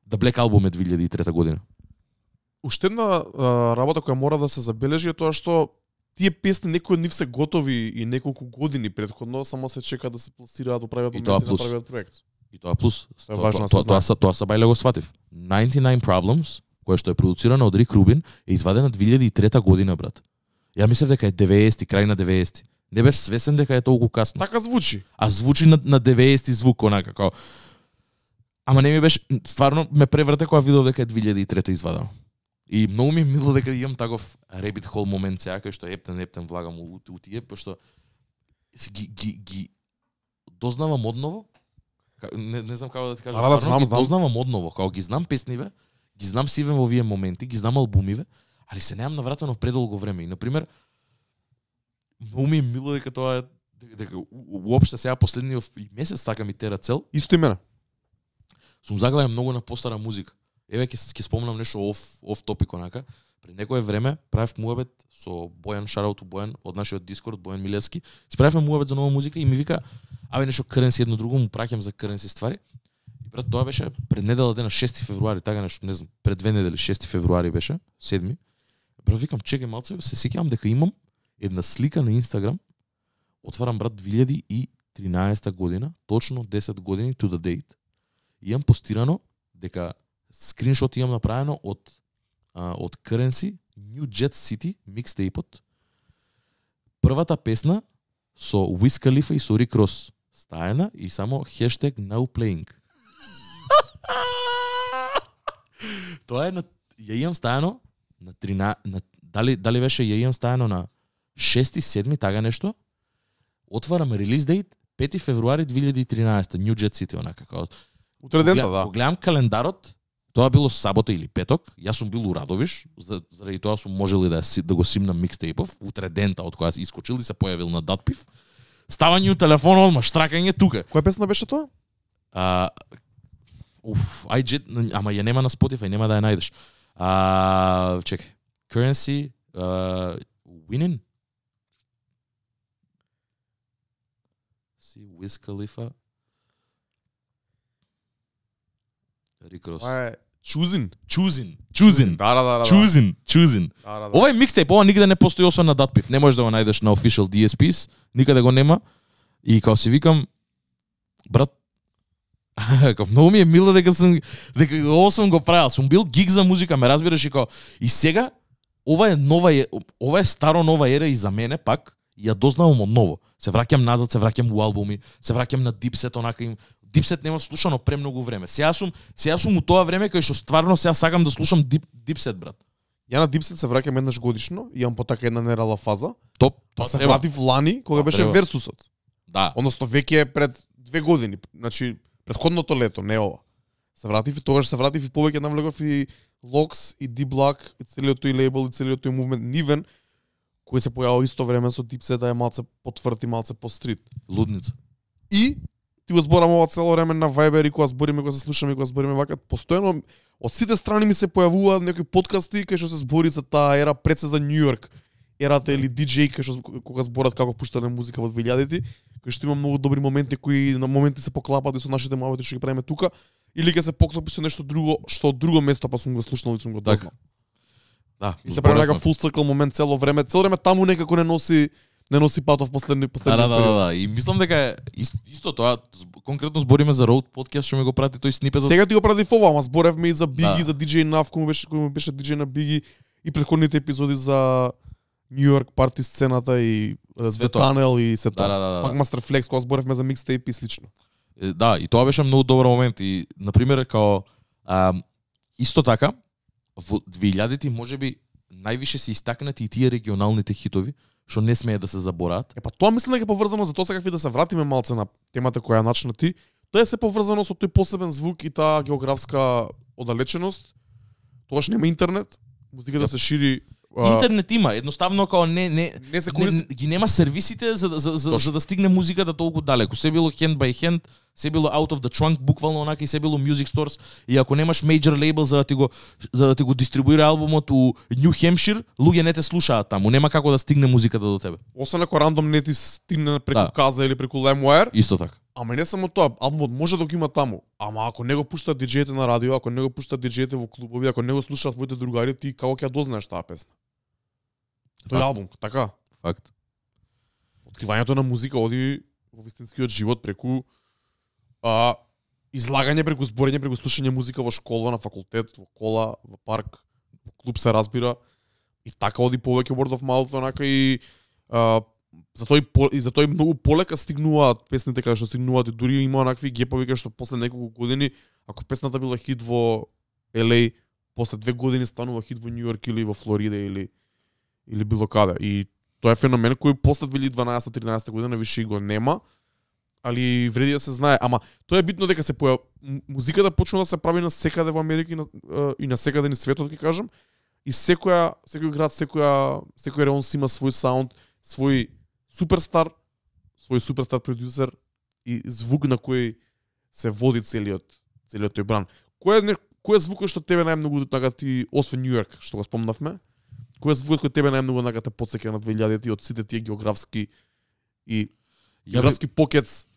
The Black Album е 2003 година. Уште една работа која мора да се забележи е тоа што тие песни некои од нив се готови и неколку години претходно, само се чека да се пласираат во правиот момент и на правиот проект. И тоа плюс. Тоа е важно да се знае. Тоа са бајле го сватив. 99 Problems, која што е продуцирана од Рик Рубин, е извадена 2003 година, брат. Ја мислев дека е 90-ти, крај на 90-ти. Не бев свесен дека е толку касно. Така звучи. А звучи на 90-ти звук, онака, као... Ама не ми беше, стварно ме преврте кога видов дека е 2003 извадено. И многу ми е мило дека имам таков rabbit hole момент сега, кај што ептен влагам у тие, пошто ги дознавам одново. Не знам како да ти кажам, знам. дознавам одново, како ги знам песниве, ги знам сиве во овие моменти, ги знам албумиве, али се немам навратено предолго време. И на пример, многу ми е мило дека тоа е дека уопште сега последниот месец така ми тера цел. Исто и мене. Сум загледам многу на постара музика. Еве ќе спомнам нешто оф топик онака. Пред некое време правев муабет со Бојан, шарауту Бојан од нашиот Дискорд, Бојан Милевски. Си правевме муабет за нова музика и ми вика: "Абе нешто currency едно друго, му праќам за currency ствари." И брат, тоа беше пред недела дена 6 февруари, така нешто, не знам, пред 2 недели 6 февруари беше, 7. Брат, викам, чекај малце, се сеќавам дека имам една слика на Инстаграм. Отварам, брат, 2013 година, точно 10 години to the date. И имам постирано дека скриншот имам направено од Currency New Jet City микстейпот. Првата песна со Wiz Khalifa и со Rick Ross стаена и само #now playing. Тоа е ја имам стаено на 13 дали беше ја имам стаено на 6 7 така нешто. Отварам релиз дейт 5 февруари 2013 New Jet City онака како утре дента, да. Гледам календарот, тоа било сабота или петок, јас сум бил у Радовиш, заради тоа сум можел и да го симнам микстейпов, утре дента од кога искочил и се појавил на Датпив. Ставање у телефонот, одма штракање тука. Која песна беше тоа? Ама ја нема на Spotify, нема да ја најдеш. Чекај. Currency, Winning. Wiz Khalifa. Rick Ross. Choosing. Да. Choosing. Да. Ова е микстейп, ова нигде не постои освен на Datpiff. Не можеш да го најдеш на official DSPs, никаде го нема. И као си викам, брат, како многу ми е мило дека ово сум го правил. Сум бил гик за музика, ме разбираш, и као и сега ова е старо нова ера и за мене пак, и ја дознавам од ново. Се враќам назад, се враќам у албуми, се враќам на Dipset, онака им Dipset нема слушано премногу време. Сега сум у тоа време кај што стварно сега сакам да слушам Dipset, брат. Ја на Dipset се враќам еднаш годишно, имам по така една нерала фаза. Топ. Тоа се вратив лани кога беше Версусот. Да. Односно веќе пред 2 години, значи претходното лето, не ова. Се вратив и тогаш се вратив и повеќе навлегов и Lox и D-Block и целиот тој лейбл и целиот тој мувмент Niven, кој се појавил исто време со Dipset, да е малце потврд и малце по-стрит. Лудница. И ти го зборам ова цело време на Viber и кога збориме, кога се слушаме, кога збориме вака, постојано од сите страни ми се појавуваат некои подкасти кај што се збори за таа ера пред се за Нью Йорк. ерата или DJ кога зборат како пуштаме музика во 2000-ти, кој што има многу добри моменти кои на моменти се поклапаат и со нашите муабети што ги правиме тука, или ќе се поклопи со нешто друго што од друго место па сум го слушнал и сум го дознал. Да. И се прави некако full circle момент цело време таму некако не носи патов последни Да. И мислам дека е исто тоа конкретно збориме за Road Podcast што ми го прати тој снипет. Сега ти го прати ова, ама зборевме и за Биги, за DJ Nav, кој беше DJ на Биги и претходните епизоди за Нью Йорк парти сцената и The Tunnel и се тоа. Пак Master Flex кога зборевме за микстейп и слично. Да, и тоа беше многу добар момент и на пример као исто така во 2000-ти можеби највише се истакнати и тие регионалните хитови што не смее да се забораат. Па тоа мислам дека е поврзано за тоа сега да се вратиме малце на темата која начна ти. Тоа е се поврзано со тој посебен звук и таа географска оддалеченост. Тогаш нема интернет, музиката се шири. Интернет има, едноставно као не се користи. Ги нема сервисите за да стигне музиката толку далеку. Се било hand by hand, се било out of the trunk, буквално онака и се било music stores. И ако немаш major label за да ти го дистрибуира албумот у Нью Хемпшир, луѓе не те слушаат таму, нема како да стигне музиката до тебе. Освен ако рандом не ти стигне преку Каза или преку LimeWire. Исто така. Ама не само тоа, албумот може да го има таму. Ама ако не го пуштаат диџеите на радио, ако не го пуштаат диџеите во клубови, ако не го слушаат твоите другари, ти како ќе ја дознаеш таа песна? Тој албум, така? Факт. Откривањето на музика оди во вистинскиот живот преку излагање, преку зборење, преку слушање музика во школа, на факултет, во кола, во парк, во клуб се разбира. И така оди повеќе word of mouth, онака и за тој многу полека стигнуваат песните каде што стигнуваат и дури има онакви гепови каде што после неколку години, ако песната била хит во LA, после 2 години станува хит во Нью Йорк или во Флорида или било каде. И тоа е феномен кој после 2012-13 година више го нема, али вреди да се знае. Ама тоа е битно дека се музиката почна да се прави на секаде во Америка и на секаде на светот, ќе кажам. И секој град, секој район си има свој саунд, свој суперстар продюсер и звук на кој се води целиот тој бран. Кој е звукот што тебе најмногу така ти освен Нью Йорк, што го спомнавме? Кој е звукот кој тебе најмногу така те потсеќа на 2000-ти од сите тие географски покетс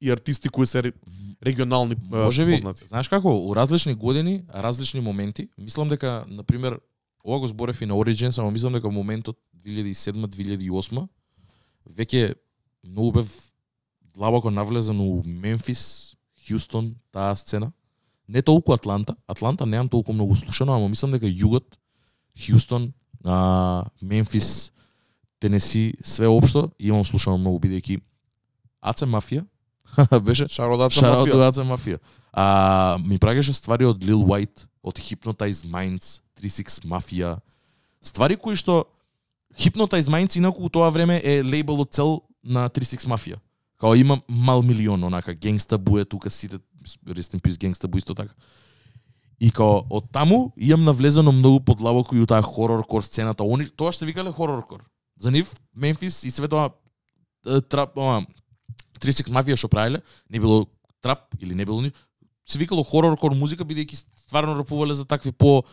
и артисти кои се регионални познати? Знаеш како, у различни години, различни моменти, мислам дека на пример ова го зборев и на Origin, само мислам дека моментот 2007-2008 веќе многу бев длабоко навлезен у Мемфис, Хјустон, таа сцена. Не толку Атланта. Атланта неам толку многу слушано, ама мислам дека југот, Хјустон, Мемфис, Тенеси, све општо имам слушано многу бидејќи AC Mafia беше Шарот AC Mafia. Ми праќаше ствари од Lil White, од Hypnotized Minds, 36 Mafia. Ствари кои што Hypnotized Minds инаку у тоа време е лейбелот цел на 36 Mafia. Као има мал милион, онака, Gangsta Boo е тука сите, Rest in Peace Gangsta Boo исто така. И као од таму имам навлезено многу подлабоко и у таа хороркор сцената. Они тоа што викале хороркор. За нив Мемфис и све тоа трап, 36 Mafia што правиле, не било трап или не било ни, се викало хороркор музика бидејќи стварно рапувале за такви по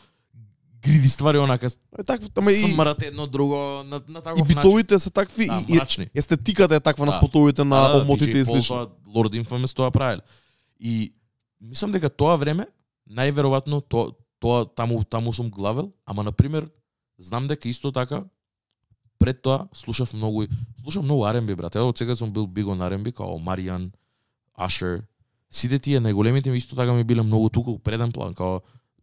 гриди ствари онака. Смрат едно друго на таков начин. И битовите се такви и естетиката е таква на спотовите на омотите и слично. Lord Infamous тоа правиле. И мислам дека тоа време најверојатно тоа таму сум главел, ама на пример знам дека исто така пред тоа слушам многу R&B, брат. Од сега сум бил big on R&B, као Маријан, Usher. Сите тие најголемите ми исто така ми биле многу тука преден план, као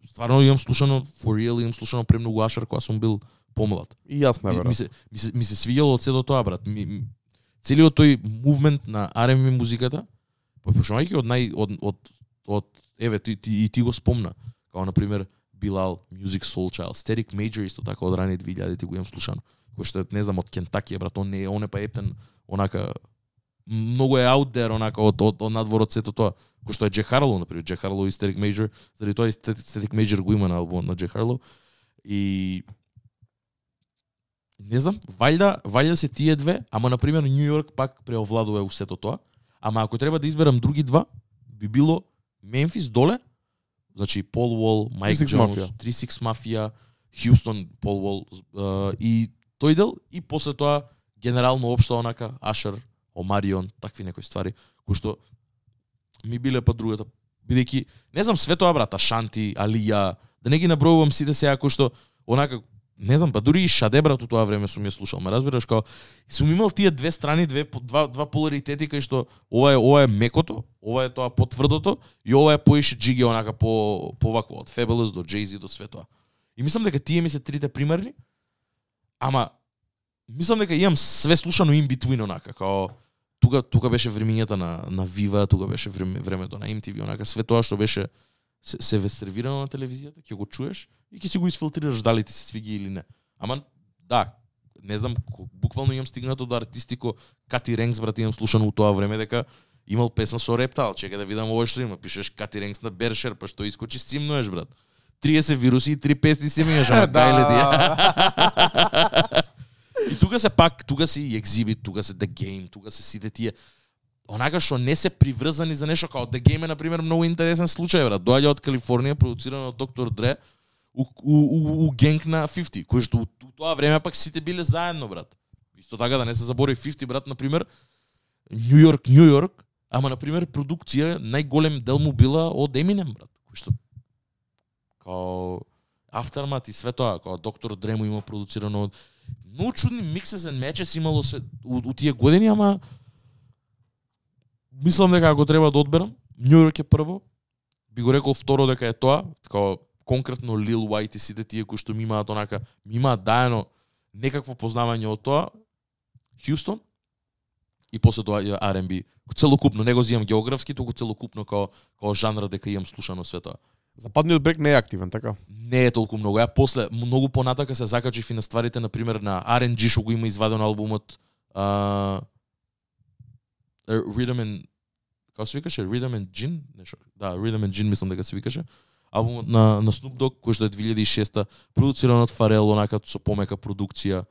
стварно имам слушано for real, имам слушано премногу Usher кога сум бил помлад. И јас не верувам. Ми се свиѓало од сето тоа, брат. Целиот тој мувмент на R&B музиката, почнувајќи од еве ти го спомна, као на пример Билал, Music Soul Child, Static Major исто така од рани 2000-ти го имам слушано. Кој што не знам од Кентаки, брат, он е па ептен онака многу е out there онака од надвор од сето тоа. Кој што е Джек Харлоу, например, Джек Харлоу и Static Major, заради тоа и Static Major го има на албумот на Джек Харлоу. И не знам, вајда се тие две, ама на пример Нью Йорк пак преовладува у сето тоа. Ама ако треба да изберам други два, би било Мемфис доле, значи Пол Уол, Майк Джонс, 36 Mafia, Хјустон, Пол Уол и тој дел и после тоа генерално општо онака Ашер, Омарион, такви некои ствари кои што ми биле па другата, бидејќи не знам све тоа брат, Ашанти, Алија, да не ги набројувам сите сега кои што онака не знам, па дури и Шаде брат у тоа време сум ја слушал, ме разбираш, као сум имал тие две страни, два поларитети кај што ова е мекото, ова е тоа потврдото и ова е поише джиги онака по вакво, од Fabulous до Jay-Z до све тоа. И мислам дека тие ми се трите примерни, ама мислам дека имам све слушано in between онака, као тука беше времењата на Viva, тука беше времето на MTV, онака све тоа што беше се сервирано на телевизијата, ќе го чуеш и ќе си го изфилтрираш дали ти се свиги или не. Ама да, не знам, буквално имам стигнато до артисти ко Кати Ренкс, брат, имам слушано у тоа време дека имал песна со Рептал, чека да видам овој што има, пишеш Кати Ренкс на Бершер, па што искочи сцимнуеш, брат. 30 вируси и 3 песни се миеш, ама гајледи. И тука си Exhibit, тука се The Game, тука се сите тие онака што не се приврзани за нешто, као The Game е, например, многу интересен случај, брат. Доаѓа од Калифорнија, продуцирано од Доктор Дре, у генг на 50, кој што у тоа време пак сите биле заедно, брат. Исто така да не се забори 50, брат, например, Нью Йорк, ама, например, продукција, најголем дел му била од Eminem, брат. Кој што, као Aftermath и све тоа, као Доктор Дре му има продуцирано од... Многу чудни mixes and matches имало се у тие години, ама мислам дека ако треба да одберам, Нью Йорк е прво, би го рекол второ дека е тоа, така конкретно Lil White и сите тие кои што ми имаат онака, ми имаат даено некакво познавање од тоа, Хјустон, и после тоа R&B, целокупно, не го зимам географски, туку целокупно као жанр дека имам слушано све тоа. Западниот брег не е активен, така? Не е толку многу. Ја после многу понатака се закачив и на стварите, например, на R&G што го има извадено албумот Rhythm and... Како се викаше? Rhythm and Gin? Нешто. Да, Rhythm and Gin мислам дека се викаше. Албумот на Snoop Dogg, кој што е 2006-та, продуциран од Фарел, онака со помека продукција.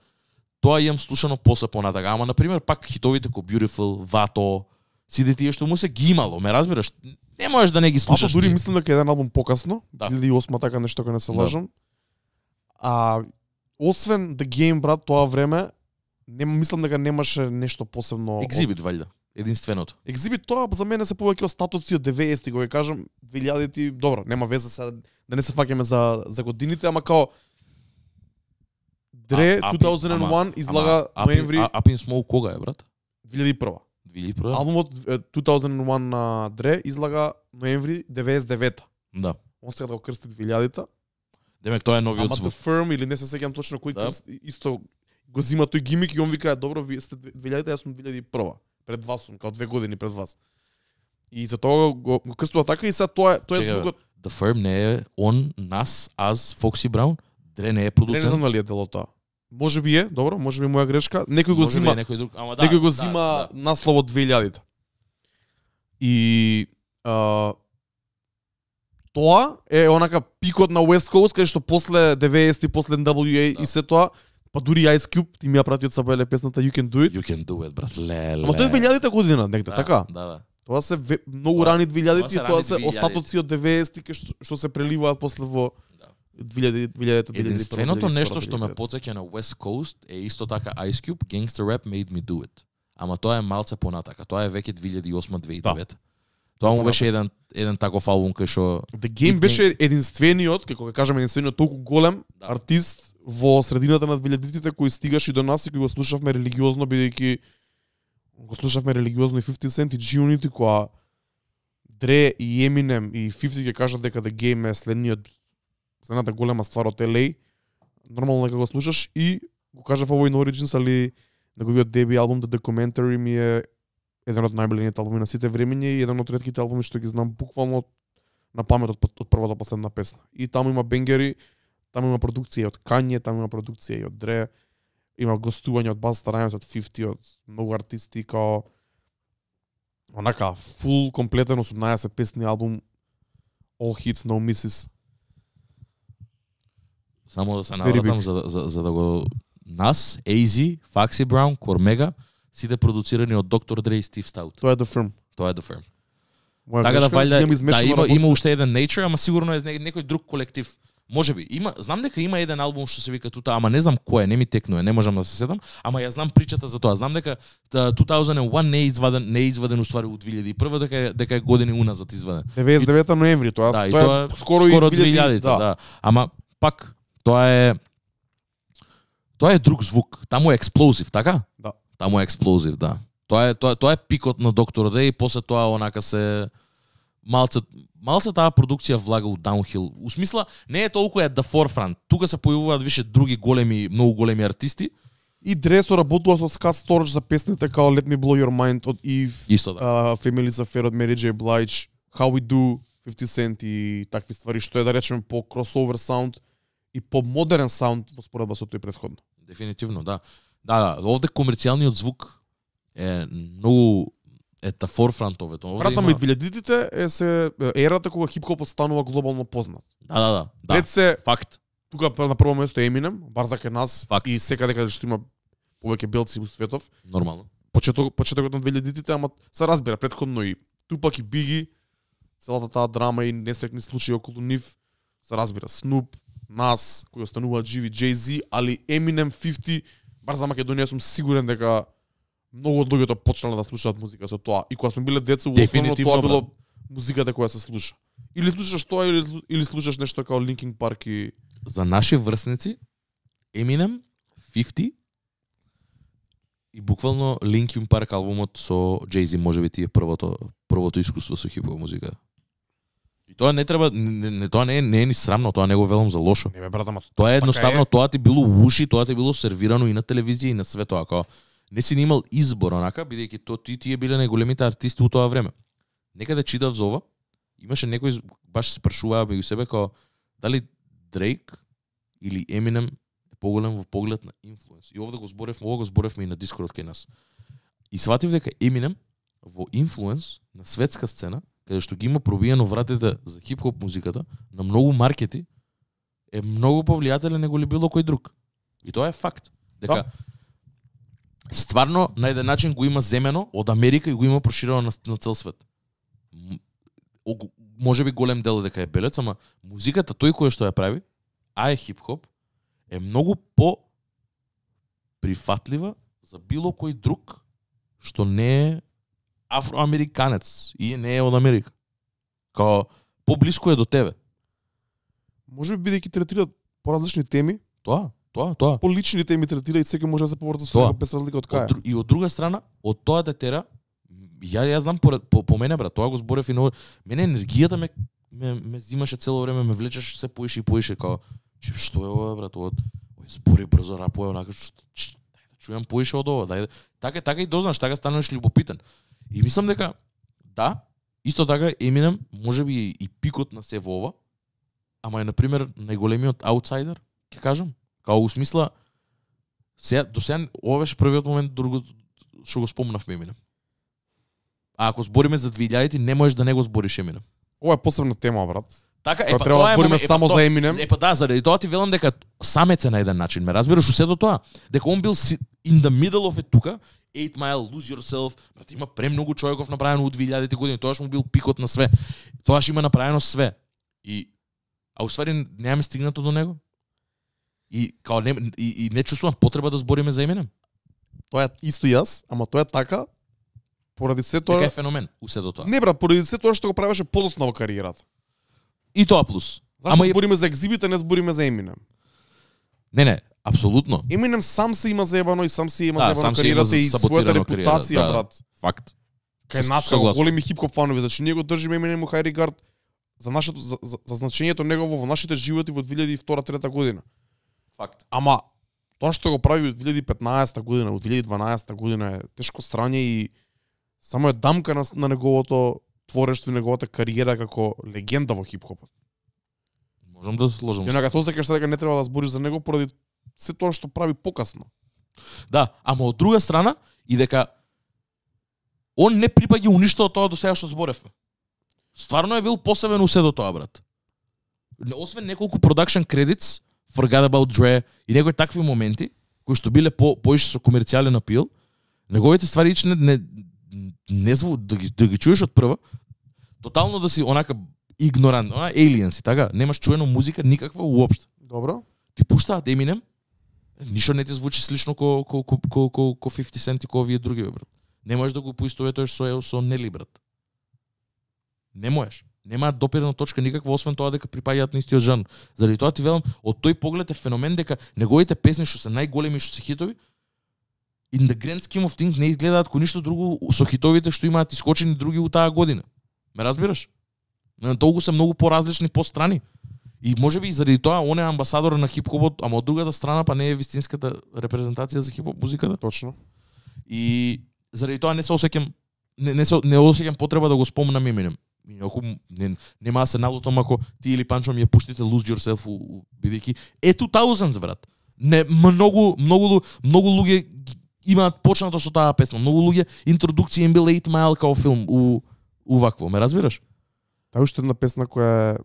Тоа имам слушано после понатака. Ама, например, пак хитовите ко Beautiful, Vato, сите тие што му се ги имало, ме разбираш? Не можеш да не ги слушаш. Дури мислам дека еден албум покасно, 2008 така нешто кога не се лажам. А освен The Game, брат, тоа време, мислам дека немаше нешто посебно. Exhibit, валјда. Единственото. Exhibit тоа за мене се повеќе остатоци од 90-ти, го кажам, 2000-ти, добро, нема веза сега да не се фаќаме за годините, ама као Dre 2001 излага ноември. Up in Smoke кога е, брат? 2001. Албумот 2001 на Dre излага ноември 99-та. Да. Он сега да го крсти 2000-та. Демек тоа е новиот звук. Ама The Firm или не се сеќавам точно кој исто го зима тој гимик и он вика добро, вие сте 2000-та, јас сум 2001. Пред вас сум, као 2 години пред вас. И за тоа го крстува така и сега тоа е звукот. The Firm не е он, нас, аз, Foxy Brown, Dre не е продуцент. Не знам дали е дел од тоа. Може би е, добро, може би моја грешка. Некој го зима, некој друг, ама некој го зима насловот 2000-та. И тоа е онака пикот на West Coast, кај што после 90-ти, после NWA и се тоа, па дури Ice Cube, ти ми ја прати од Сабеле песната You Can Do It. You Can Do It, брат, леле. Ама тоа е 2000-та година, негде, така? Да. Тоа се многу рани 2000-ти, тоа се остатоци од 90-ти што се преливаат после во 2000-та. Единственото нешто што ме потсеќа на West Coast е исто така Ice Cube, Gangsta Rap Made Me Do It. Ама тоа е малце понатака, тоа е веќе 2008-2009. Тоа му беше еден таков албум кај што The Game беше единствениот, како кажеме единствениот толку голем артист во средината на 2000-тите кој стигаше до нас и кој го слушавме религиозно, бидејќи го слушавме религиозно и 50 Cent и G-Unit, која Dre и Eminem и 50 ќе кажат дека The Game е следната голема ствар од LA. Нормално дека го слушаш и го кажав овој на Origins, али неговиот деби албум The Documentary ми е еден од најбелените албуми на сите времиња и еден од ретките албуми што ги знам буквално на памет од прва до последна песна. И таму има бенгери, таму има продукција од Kanye, таму има продукција и од Dre, има гостување од Busta Rhymes, од 50, од многу артисти, као онака фул комплетен 18 песни албум, all hits, no misses. Само да се навратам за да го нас, AZ, Foxy Brown, Cormega, сите продуцирани од Доктор Dre и Steve Stout. Тоа е The Firm. Тоа е The Firm. Така да валјда има уште еден Nature, ама сигурно е некој друг колектив. Можеби. Знам дека има еден албум што се вика тута, ама не знам кој е, не ми текнува, не можам да се седам, ама ја знам причата за тоа. Знам дека 2001 не е изваден уствари у 2001 дека е години уназад изваден. 99 ноември, тоа Да, е скоро 2000, да. Ама пак тоа е друг звук. Таму е експлозив, така? Да. Таму е експлозив, да. Тоа е пикот на Доктор Дре и после тоа онака се малце таа продукција влага у даунхил. У смисла не е толку at the forefront. Тука се појавуваат више други многу големи артисти. И Дре соработува со Scott Storch за песните као Let Me Blow Your Mind од Eve, Исто да. Family's Affair од Mary J. Blige, How We Do, 50 Cent и такви ствари што е да речеме по crossover sound и по модерен саунд во споредба со тој претходно. Дефинитивно, да. Да, овде комерцијалниот звук е многу the forefront овето. Вратаме и 2000-тите е ерата кога хип-хопот станува глобално познат. Да. Пред се факт. Тука на прво место Eminem, бар за кај нас Факт. и секаде каде што има повеќе белци во светов. Нормално. Почетокот на 2000-тите, ама се разбира претходно и Tupac и Biggie, целата таа драма и несреќни случаи околу нив, се разбира Snoop, Nas, кои остануваат живи, Jay-Z, али Eminem, 50, бар за Македонија сум сигурен дека многу од луѓето почнале да слушаат музика со тоа. И кога сме биле деца, основно тоа било музиката која се слуша. Или слушаш тоа или слушаш нешто како Linkin Park и за наши врсници Eminem, 50 и буквално Linkin Park албумот со Jay-Z можеби ти е првото искуство со хип-хоп музика. И тоа не треба тоа не е ни срамно, тоа не го велам за лошо. Не бе брат, ама Тоа е едноставно, тоа ти било у уши, тоа ти било сервирано и на телевизија и на све тоа, како не си имал избор онака, бидејќи тие биле најголемите артисти у тоа време. Некаде читав за ова, имаше некој баш се прашуваа меѓу себе како дали Дрейк или Eminem е поголем во поглед на инфлуенс. И овде го зборевме и на Дискорд кај нас. И сватив дека Eminem во инфлуенс на светска сцена, каде што ги има пробиено вратите за хип-хоп музиката на многу маркети, е многу повлијателен него ли било кој друг. И тоа е факт. Дека стварно на еден начин го има земено од Америка и го има проширено на цел свет. Може би голем дел дека е белец, ама музиката тој кој што ја прави, а е хип-хоп, е многу по прифатлива за било кој друг што не е афроамериканец и не е од Америка. Као поблиско е до тебе. може би бидејќи третираат поразлични теми, Тоа. полични теми третира и секој може да се поврза со него без разлика од кај. И од друга страна, од тоа да тера, ја знам по мене брат, тоа го зборев и на мене енергијата ме зимаше цело време, ме влечеше се поише и поише, као што е ова брат, ова збори брзо, рапува онака, дај да чујам поише од ова, дај така и дознаш, така стануваш љубопитен. И мислам дека да, исто така Eminem можеби и пикот на се во ова, ама е на пример најголемиот аутсайдер, ќе кажам, као у смисла до сега ова беше првиот момент другото што го спомнав Eminem. А ако збориме за 2000-ти, не можеш да не го збориш Eminem. Ова е посебна тема, брат. Така Тоа треба да збориме само за Eminem. Да, заради тоа ти велам дека самец е на еден начин. Ме разбираш усето тоа? Дека он бил in the middle of it тука, 8 Mile, Lose Yourself, брат, има премногу човеков направено од 2000-ти години, тоаш му бил пикот на све. Тоаш има направено све. А уствари немаме стигнато до него. И као не чувствувам потреба да збориме за Eminem. Тоа е исто јас, ама тоа е така поради се тоа. Дека е феномен усето тоа. Не брат, поради се тоа што го правеше подоцна во кариерата. И тоа плюс. Зашто збориме за Exhibit, а не збориме за Eminem? Не, апсолутно. Eminem сам се има заебано и сам се има заебано сам се кариерата има и својата репутација, брат. Факт. Кај нас како големи хип-хоп фанови, значи ние го држиме Eminem у high regard за нашето за значењето негово во нашите животи во 2002-2003 година. Факт. Ама тоа што го прави од 2015 година, од 2012 година е тешко срање и само е дамка на неговото творештво и неговата кариера како легенда во хип-хопот. Можам да се сложам. И онака се осеќаш дека не треба да збориш за него поради се тоа што прави покасно. Да, ама од друга страна и дека он не припаѓа уништо од тоа до сега што зборевме. Стварно е бил посебен усе до тоа, брат. Освен неколку production credits, Forgot About Dre и некои такви моменти, кои што биле поише со комерцијален апил, неговите ствари не зву, да ги чуеш од прва, тотално да си онака игнорант, aliens, така, немаш чуено музика никаква уопште. Добро. Ти пуштаат Eminem, ништо не ти звучи слично ко 50 Cent и ко овие други, бе, брат. Не можеш да го поистоветуваш со Нели, брат. Не можеш. Немаат допирна точка никаква, освен тоа дека припаѓаат на истиот жанр. Заради тоа ти велам, од тој поглед е феномен дека неговите песни што се најголеми, што се хитови, in the grand scheme of things не изгледаат ко ништо друго со хитовите што имаат искочени други у таа година. Ме разбираш? Толку се многу поразлични пострани. И можеби и заради тоа он е амбасадор на хип-хопот, ама од другата страна па не е вистинската репрезентација за хип-хоп музиката. Точно. И заради тоа не се осеќам не осеќам потреба да го спомнам Eminem. Инаку нема да се налутам ако ти или Панчо ми ја пуштите Lose Yourself бидејќи 2000s, брат. Не многу луѓе имаат почнато со таа песна. Многу луѓе интродукција им била 8 Mile као филм у вакво, ме разбираш? Таа уште една песна која е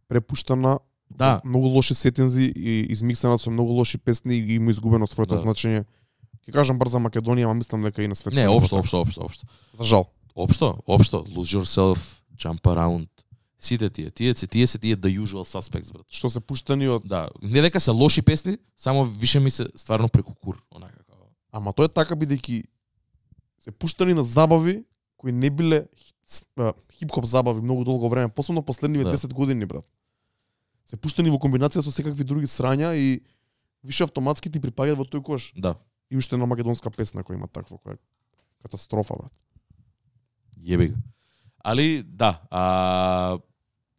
препуштана, да, многу лоши сетинзи и измиксана со многу лоши песни и му изгубено своето значење. Ќе кажам брзо Македонија, ама мислам дека и на светско. Не, општо. За жал. Општо. Lose Yourself, Jump Around. Сите тие се The Usual Suspects, брат. Што се пуштани од... Да, не дека се лоши песни, само више ми се стварно преку кур, онака. Ама тоа е така бидејќи се пуштани на забави кои не биле хип-хоп забави многу долго време, посебно последниве 10 години, брат. Се пуштани во комбинација со секакви други срања и више автоматски ти припаѓаат во тој кош. Да. И уште една македонска песна која има таква, која е катастрофа, брат. Јеби го. Али, да,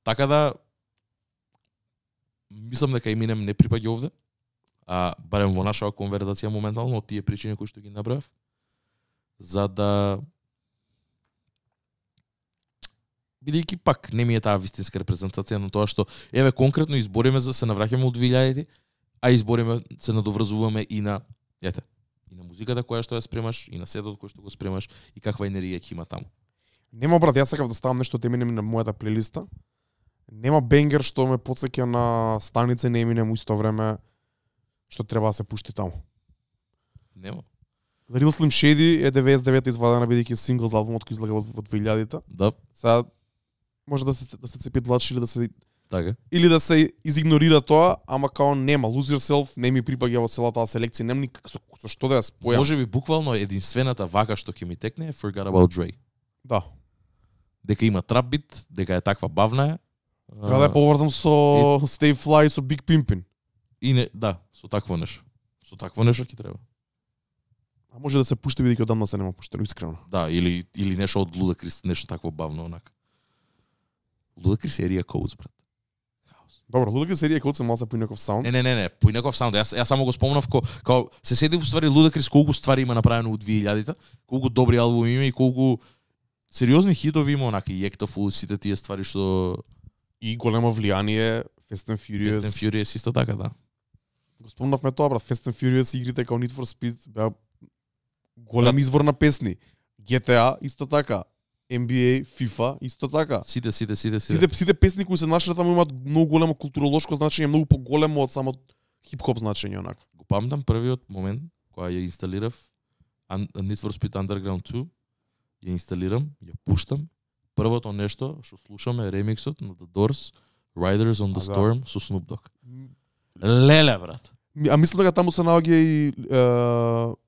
така да, мислам дека Eminem не припаѓа овде, барем во нашава конверзација моментално, од тие причини кои што ги набрав, за да бидејќи пак не ми е таа вистинска репрезентација на тоа што еве конкретно избориме за се навраќаме од 2000-ти, а избориме се надоврзуваме и на и на музиката која што ја спремаш, и на сетот кој што го спремаш и каква енергија ќе има таму. Нема, брат, јас сакав да ставам нешто од Eminem на мојата плейлиста. Нема бенгер што ме потсеќа на станица на Eminem во исто време што треба да се пушти таму. Нема. The Real Slim Shady е 99 извадена бидејќи сингл за албумот кој излага во 2000-та. Да. Сега може да се цепи длач или да се така. Или да се изигнорира тоа, ама као нема Lose Yourself, не ми припаѓа во целата селекција, нема никак со што да ја спојам. Можеби буквално единствената вака што ќе ми текне е Forgot About Dre. Да. Дека има трап бит, дека е таква бавна е. Треба да ја поврзам со Stay Fly, со Big Pimpin. И не, да, со такво нешто. Со такво нешто ќе треба. А може да се пушти бидејќи одамна се нема пуштено, искрено. Да, или нешто од Ludacris, нешто такво бавно онака. Ludacris е Area Codes, брат. Добро, Ludacris серија кој се малце поинаков саунд. Не, поинаков саунд. Јас само го спомнав као се седи во ствари Ludacris колку ствари има направено у 2000-та, колку добри албуми има и колку сериозни хитови има, онака и Ектофул, сите тие ствари што и големо влијание Fast and Furious. Fast and Furious исто така, да. Го спомнавме тоа, брат, Fast and Furious игрите као Need for Speed беа голем извор на песни. GTA исто така. NBA, FIFA, исто така. Сите песни кои се нашли таму имаат многу големо културолошко значење, многу поголемо од само хип-хоп значење онака. Го памтам првиот момент кога ја инсталирав Need for Speed Underground 2, ја инсталирам, ја пуштам, првото нешто што слушаме е ремиксот на The Doors, Riders on the Storm со Snoop Dogg. Леле, брат. А мислам дека таму се наоѓа и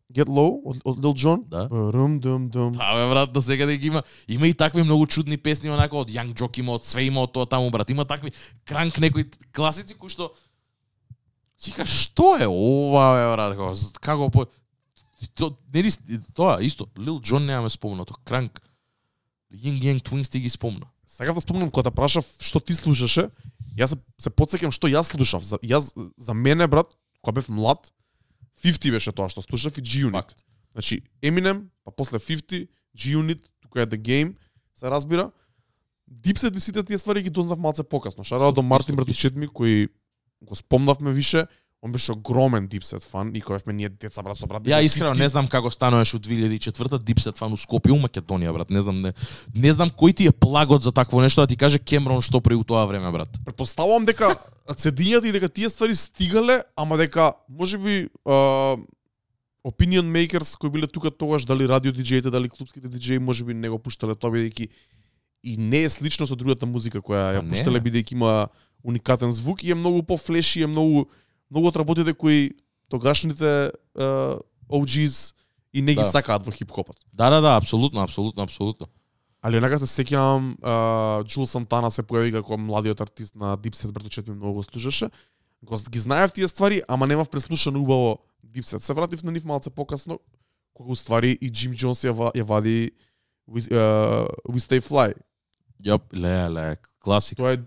Get Low од Lil Jon. Да. Дум. Бе, брат, да сега да ги има. Има и такви многу чудни песни онака од Young Jock има, од све има од тоа таму, брат. Има такви кранк некои класици кои што сика што е ова, бе, брат, како по тоа исто. Lil Jon немаме спомнато. Кранк. Ying Yang Twins ти ги спомна. Сакав да спомнам кога те прашав што ти слушаше. Јас се потсеќам што јас слушав. За мене, брат, кога бев млад, 50 беше тоа што слушав и G-Unit. Значи Eminem, па после 50, G-Unit, тука е The Game, се разбира. Dipset и сите тие ствари ги дознав малце покасно. Шарао до Мартин братучет ми кој го спомнавме више. Он беше огромен Dipset фан и кој ние деца брат со брат. Ја искрено не знам како стануваш од 2004-та Dipset фан у Скопје, у Македонија, брат. Не знам кој ти е плагот за такво нешто да ти каже Кемрон што прави у тоа време, брат. Претпоставувам дека цедињата и дека тие ствари стигале, ама дека можеби opinion makers кои биле тука тогаш, дали радио диџеите, дали клубските диџеи, можеби не го пуштале тоа бидејќи и не е слично со другата музика која ја не. пуштале бидејќи има уникатен звук и е многу по-флеши, е многу од работите кои тогашните OGs и не ги Да. сакаат во хип-хопот. Да, апсолутно. Али онака се сеќавам, Джул Сантана се појави како младиот артист на Dipset, братучет ми многу го слушаше. Ги знаев тие ствари, ама немав преслушано убаво Dipset. Се вратив на нив малце покасно, кога уствари и Джим Джонс ја вади We Stay Fly. Ле, класик. Тоа е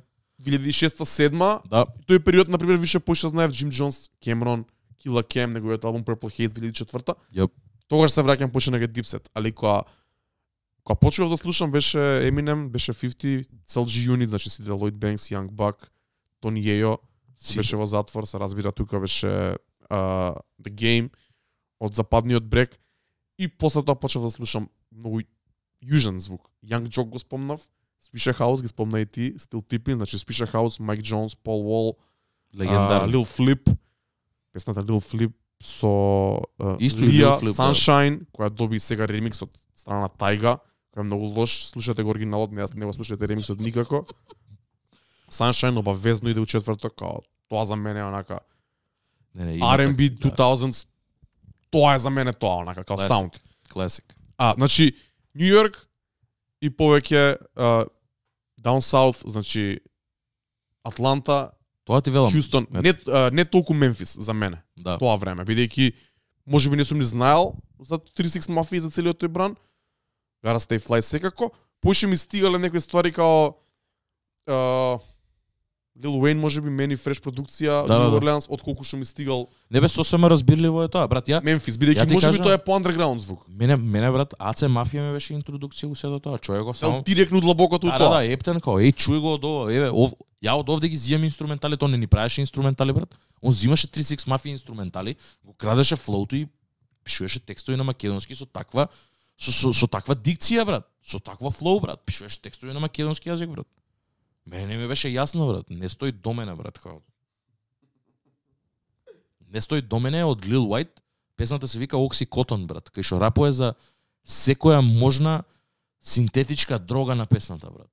2006-2007. Да, Тој период, например, више поише знаев Джим Джонс, Кемрон, Killa Cam, неговиот албум Purple Haze 2004. Јап. Тогаш се враќам поише на Dipset, али кога почнав да слушам беше Eminem, беше 50, Cell G Unit, значи сите Lloyd Banks, Young Buck, Тони Јејо, беше во затвор, се разбира тука беше The Game од западниот брег и после тоа почнав да слушам многу южен звук. Young Jock го спомнав, Swisha House ги спомна и ти, Still Tipping, значи Swisha House, Mike Jones, Paul Wall, легендарно. Lil Flip, песната Lil Flip со Исто и Лија, Lil Flip, да. Sunshine, која доби сега ремикс од страна Тайга, кој е многу лош, слушате го оригиналот, не го слушате ремиксот никако. Sunshine обавезно иде у четврток, као тоа за мене е онака Не, R&B да. 2000s, тоа е за мене тоа, онака, као Classic. саунд. Класик. Значи, Нью Йорк и повеќе Down South, значи Атланта, Тоа ти велам. Хјустон, не толку Мемфис за мене, Да. тоа време, бидејќи можеби не сум ни знаел за 36 Mafia и за целиот тој бран. Gotta Stay Fly секако. Поише ми стигале некои ствари као Lil Wayne можеби Many Fresh продукција, Да, New да. Orleans, отколку што ми стигал Не бе сосема разбирливо е тоа, брат. Мемфис, Ја бидејќи ти можеби кажам- тоа е по underground звук. Мене брат, АЦ Мафија ми беше интродукција у сето тоа. Човек го само. Директно длабокото у Да, тоа. Ептен као, чуј го од ова, ја од овде ги зијам инструментали, тоа не ни правеше инструментали, брат. Он зимаше 36 Mafia инструментали, го крадеше флоуто и пишуваше текстови на македонски со таква дикција, брат. Со таква флоу, брат. Пишуваше текстови на македонски јазик, брат. Мене ми беше јасно, брат. Не стои до мене, брат, као. Не стои до мене од Lil White. Песната се вика Oxycontin, брат, кај што рапува за секоја можна синтетичка дрога на песната, брат.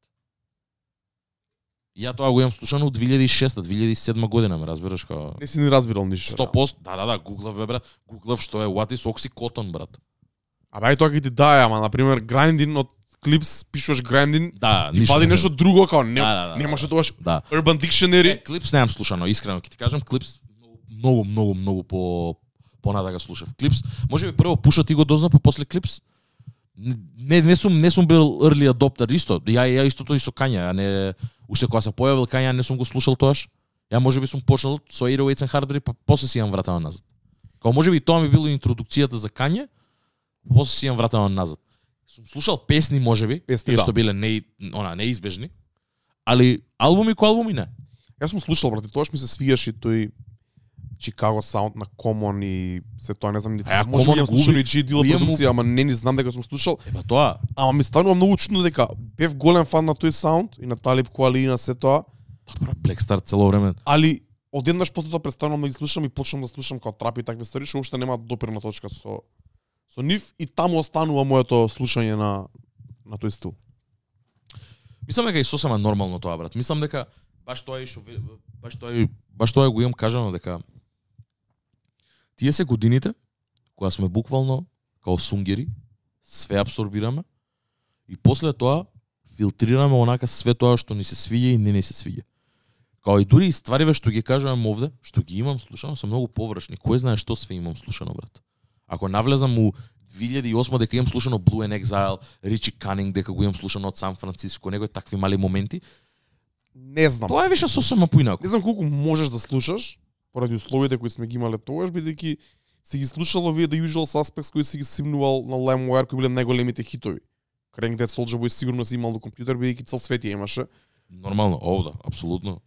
Ја тоа го имам слушано од 2006-2007 година, ме разбираш као. Не си ни разбирал ништо. 100%, да, гуглав бе, брат. Гуглав што е What is Oxycontin, брат. Абе, тоа ќе ти дае, ама, например, Grinding од Clips, пишуваш Grinding, Да, ти фали нешто друго, као Да. немаше тоа Да. Urban Dictionary. Клипс немам слушано, искрено ќе ти кажам, Клипс многу понатака слушав. Клипс, можеби прво пуша ти го дозна, па после Клипс. Не сум бил early adopter исто. Ја истото и со Кања, а не уште кога се појавил Кања не сум го слушал тоаш. Ја можеби сум почнал со 808s and Hardly, па после си имам вратено назад. Као можеби тоа ми било интродукцијата за Кања, после си имам вратено назад. Сум слушал песни можеби, Песни, тие што биле неизбежни, али албуми кои албуми не. Јас сум слушал, брат, и тоаш ми се свиеше тој Chicago Sound на Common и се тоа не знам ни. Common Може би ја слушал губи- и J Dilla имам- продукција, ама не ни знам дека сум слушал. Еба тоа, Ама ми станува многу чудно дека бев голем фан на тој саунд и на Талиб Квали и на се тоа, Black Star цело време. али одеднаш после тоа престанувам да ги слушам и почнам да слушам као трап и такви ствари што уопште нема допирна точка со нив и таму останува моето слушање на тој стил. Мислам дека и сосема нормално тоа, брат. Мислам дека баш тоа и што баш тоа го имам кажано дека тие се годините кога сме буквално као сунгери, све абсорбираме и после тоа филтрираме онака све тоа што ни се свиѓа и не ни се свиѓа. Као и дури и ствариве што ги кажувам овде, што ги имам слушано, се многу површни. Кој знае што све имам слушано, брат. Ако навлезам у 2008 дека имам слушано Blue and Exile, Ричи Канинг дека го имам слушано од Сан Франциско, некои такви мали моменти, Не знам. тоа е више сосема поинаку. Не знам колку можеш да слушаш поради условите кои сме ги имале тогаш, бидејќи си ги слушал овие The Usual Suspects кои си ги симнувал на LimeWire кои биле најголемите хитови. Crank That Soulja Boy сигурно си имал на компјутер бидејќи цел свет ја имаше. Нормално, овда, апсолутно.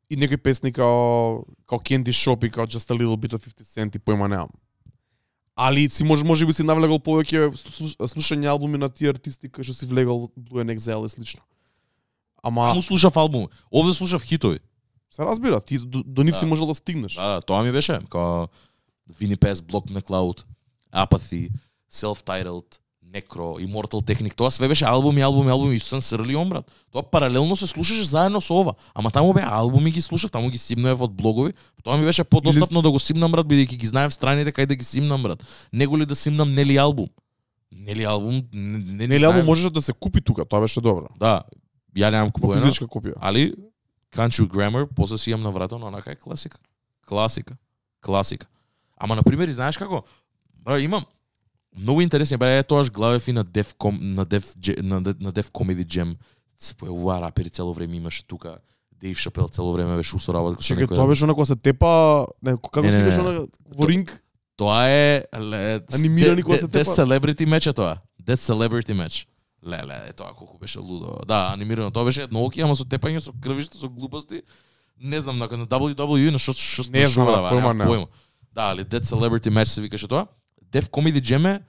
И некои песни као Candy Shop и као Just a Little Bit of 50 Cent и појма немам. Али си може би си навлегал повеќе слушање албуми на тие артисти кои што си влегал Blue and Exile и слично. Ама Му слушав албум, овде слушав хитови. се разбира, ти до нив Да. си можел да стигнеш. Да, тоа ми беше, као Vinnie Paz, Block McCloud, Apathy, Self-Titled, Necro, Immortal Technic, тоа све беше албуми и Sun Sirleon, брат. Тоа паралелно се слушаше заедно со ова. Ама таму беа албуми ги слушав, таму ги симнував од блогови. Тоа ми беше подостапно да го симнам, брат, бидејќи ги знаев страните кај да ги симнам, брат. Него ли да симнам Нели албум? Нели албум, Нели албум можеше да се купи тука, тоа беше добро. Да, ја немам купувано. Физичка копија. Али Country Grammar, после си имам навратено, онака е класика. Ама на пример, знаеш како? Бра, имам многу интересни, бе, тоаш главев и на Def Comedy Jam. Се појавува рапери цело време, имаше тука Дейв Шапел цело време беше усоработка со некој. Чекај, тоа беше онако се тепа, како се викаше она во ринг? Тоа е анимирани кога се тепа. Death Celebrity Match е тоа. Death Celebrity Match. Леле, тоа колку беше лудо. Да, анимирано. Тоа беше едно оки, ама со тепање, со крвиште, со глупости. Не знам, на WWE, на што не знам, појма. Да, али Death Celebrity Match се викаше тоа. Def Comedy Jam е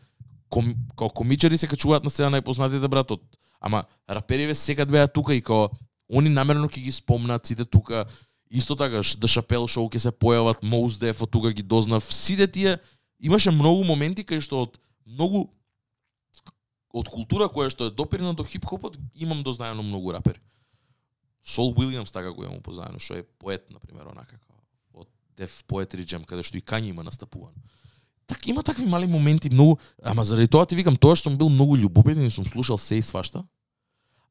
као комичари се качуваат на сцена најпознатите братот. Ама рапериве секад беа тука и као они намерно ќе ги спомнат сите тука. Исто така да Шапел шоу ќе се појават, Mos Def тука ги дознав. Сите тие имаше многу моменти кај што од култура која што е допирна до хип-хопот, имам дознаено многу рапери. Сол Уилјамс така го имам познаено, што е поет на пример онака од Def Poetry Jam каде што и Кањи има настапувано. Так има такви мали моменти многу, ама заради тоа ти викам, тоа што сум бил многу љубопитен и сум слушал се и свашта.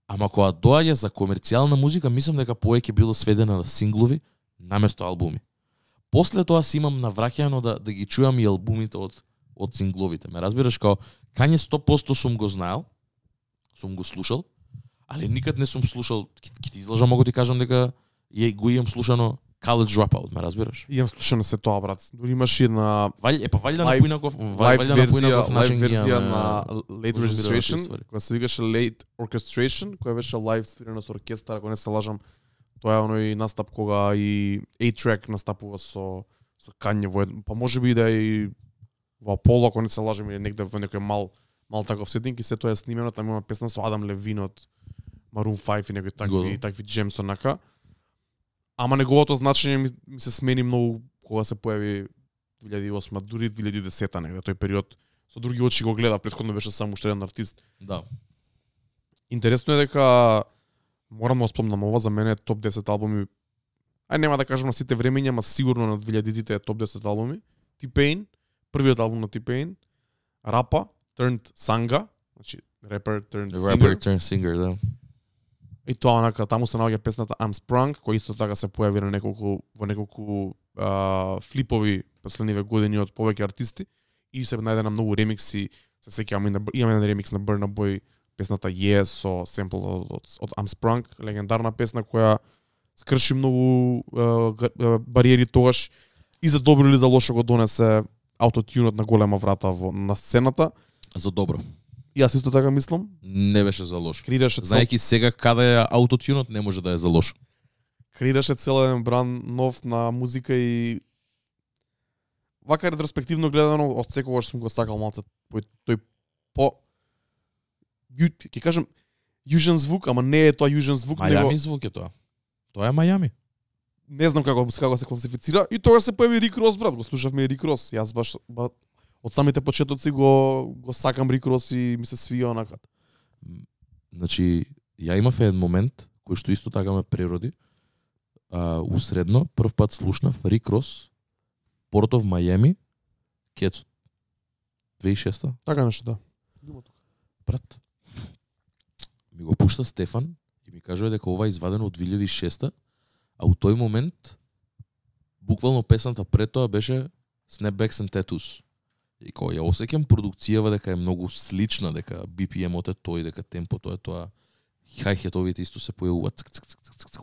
Ама кога доаѓа за комерцијална музика, мислам дека повеќе било сведена на синглови наместо албуми. После тоа си имам навраќаено да ги чујам и албумите од сингловите. Ме разбираш, као Кање 100% сум го знаел, сум го слушал, али никад не сум слушал, ќе ти излажам, могу ти кажам дека го имам слушано College Dropout, ме разбираш? Имам слушано се тоа, брат. Дури имаш една ваљда на поинаков начин верзија на Late Registration, која се викаше Late Orchestration, која беше лайв свирена со оркестар, ако не се лажам. Тоа е оној настап кога и A-Track настапува со Кање во па можеби да и во Apollo, ако не се лажам, или негде во некој мал таков сетинг, и се тоа е снимено, таму има песна со Адам Левин од Maroon 5 и некои такви джемс онака. Ама неговото значење ми се смени многу кога се појави 2008, дури 2010 негде, тој период. Со други очи го гледав, претходно беше само уште еден артист. Да. Интересно е дека морам да спомнам ова, за мене е топ 10 албуми. Нема да кажам на сите времења, ама сигурно на 2000-тите е топ 10 албуми. T-Pain, првиот албум на T-Pain, Рапа, Turned Sanga, значи Rapper Turned Singer, да. И тоа онака таму се наоѓа песната I'm Sprung, која исто така се појави на неколку флипови последниве години од повеќе артисти и се најде на многу ремикси. Се сеќавам имаме еден ремикс на Burna Boy, песната Yes со семпл од I'm Sprung, легендарна песна која скрши многу бариери тогаш и за добро или за лошо го донесе аутотюнот на голема врата на сцената. За добро. Јас исто така мислам. Не беше за лошо. Знаејќи сега каде е аутотюнот, не може да е за лошо. Креираше цел еден бранд нов на музика и вака ретроспективно гледано од секогаш сум го сакал малце тој ќе кажам южен звук, ама не е тоа южен звук, Мајами звук е тоа. Тоа е Мајами. Не знам како се класифицира и тогаш се појави Рик Рос, брат, го слушавме Рик Рос. Јас баш од самите почетоци го сакам Рик Рос и ми се свија онака. Значи, ја имав еден момент кој што исто така ме прероди. Усредно, прв пат слушнав Рик Рос, Port of Miami, Кецот. 2006-та. Така нешто, да. Брат, ми го пушта Стефан и ми кажува дека ова е извадено од 2006-та, а у тој момент буквално песната пред тоа беше Snapbacks and Tattoos. И кога ја осеќам продукцијава дека е многу слична, дека BPM-от е тој, дека темпото е тоа, хай-хетовите исто се појавуваат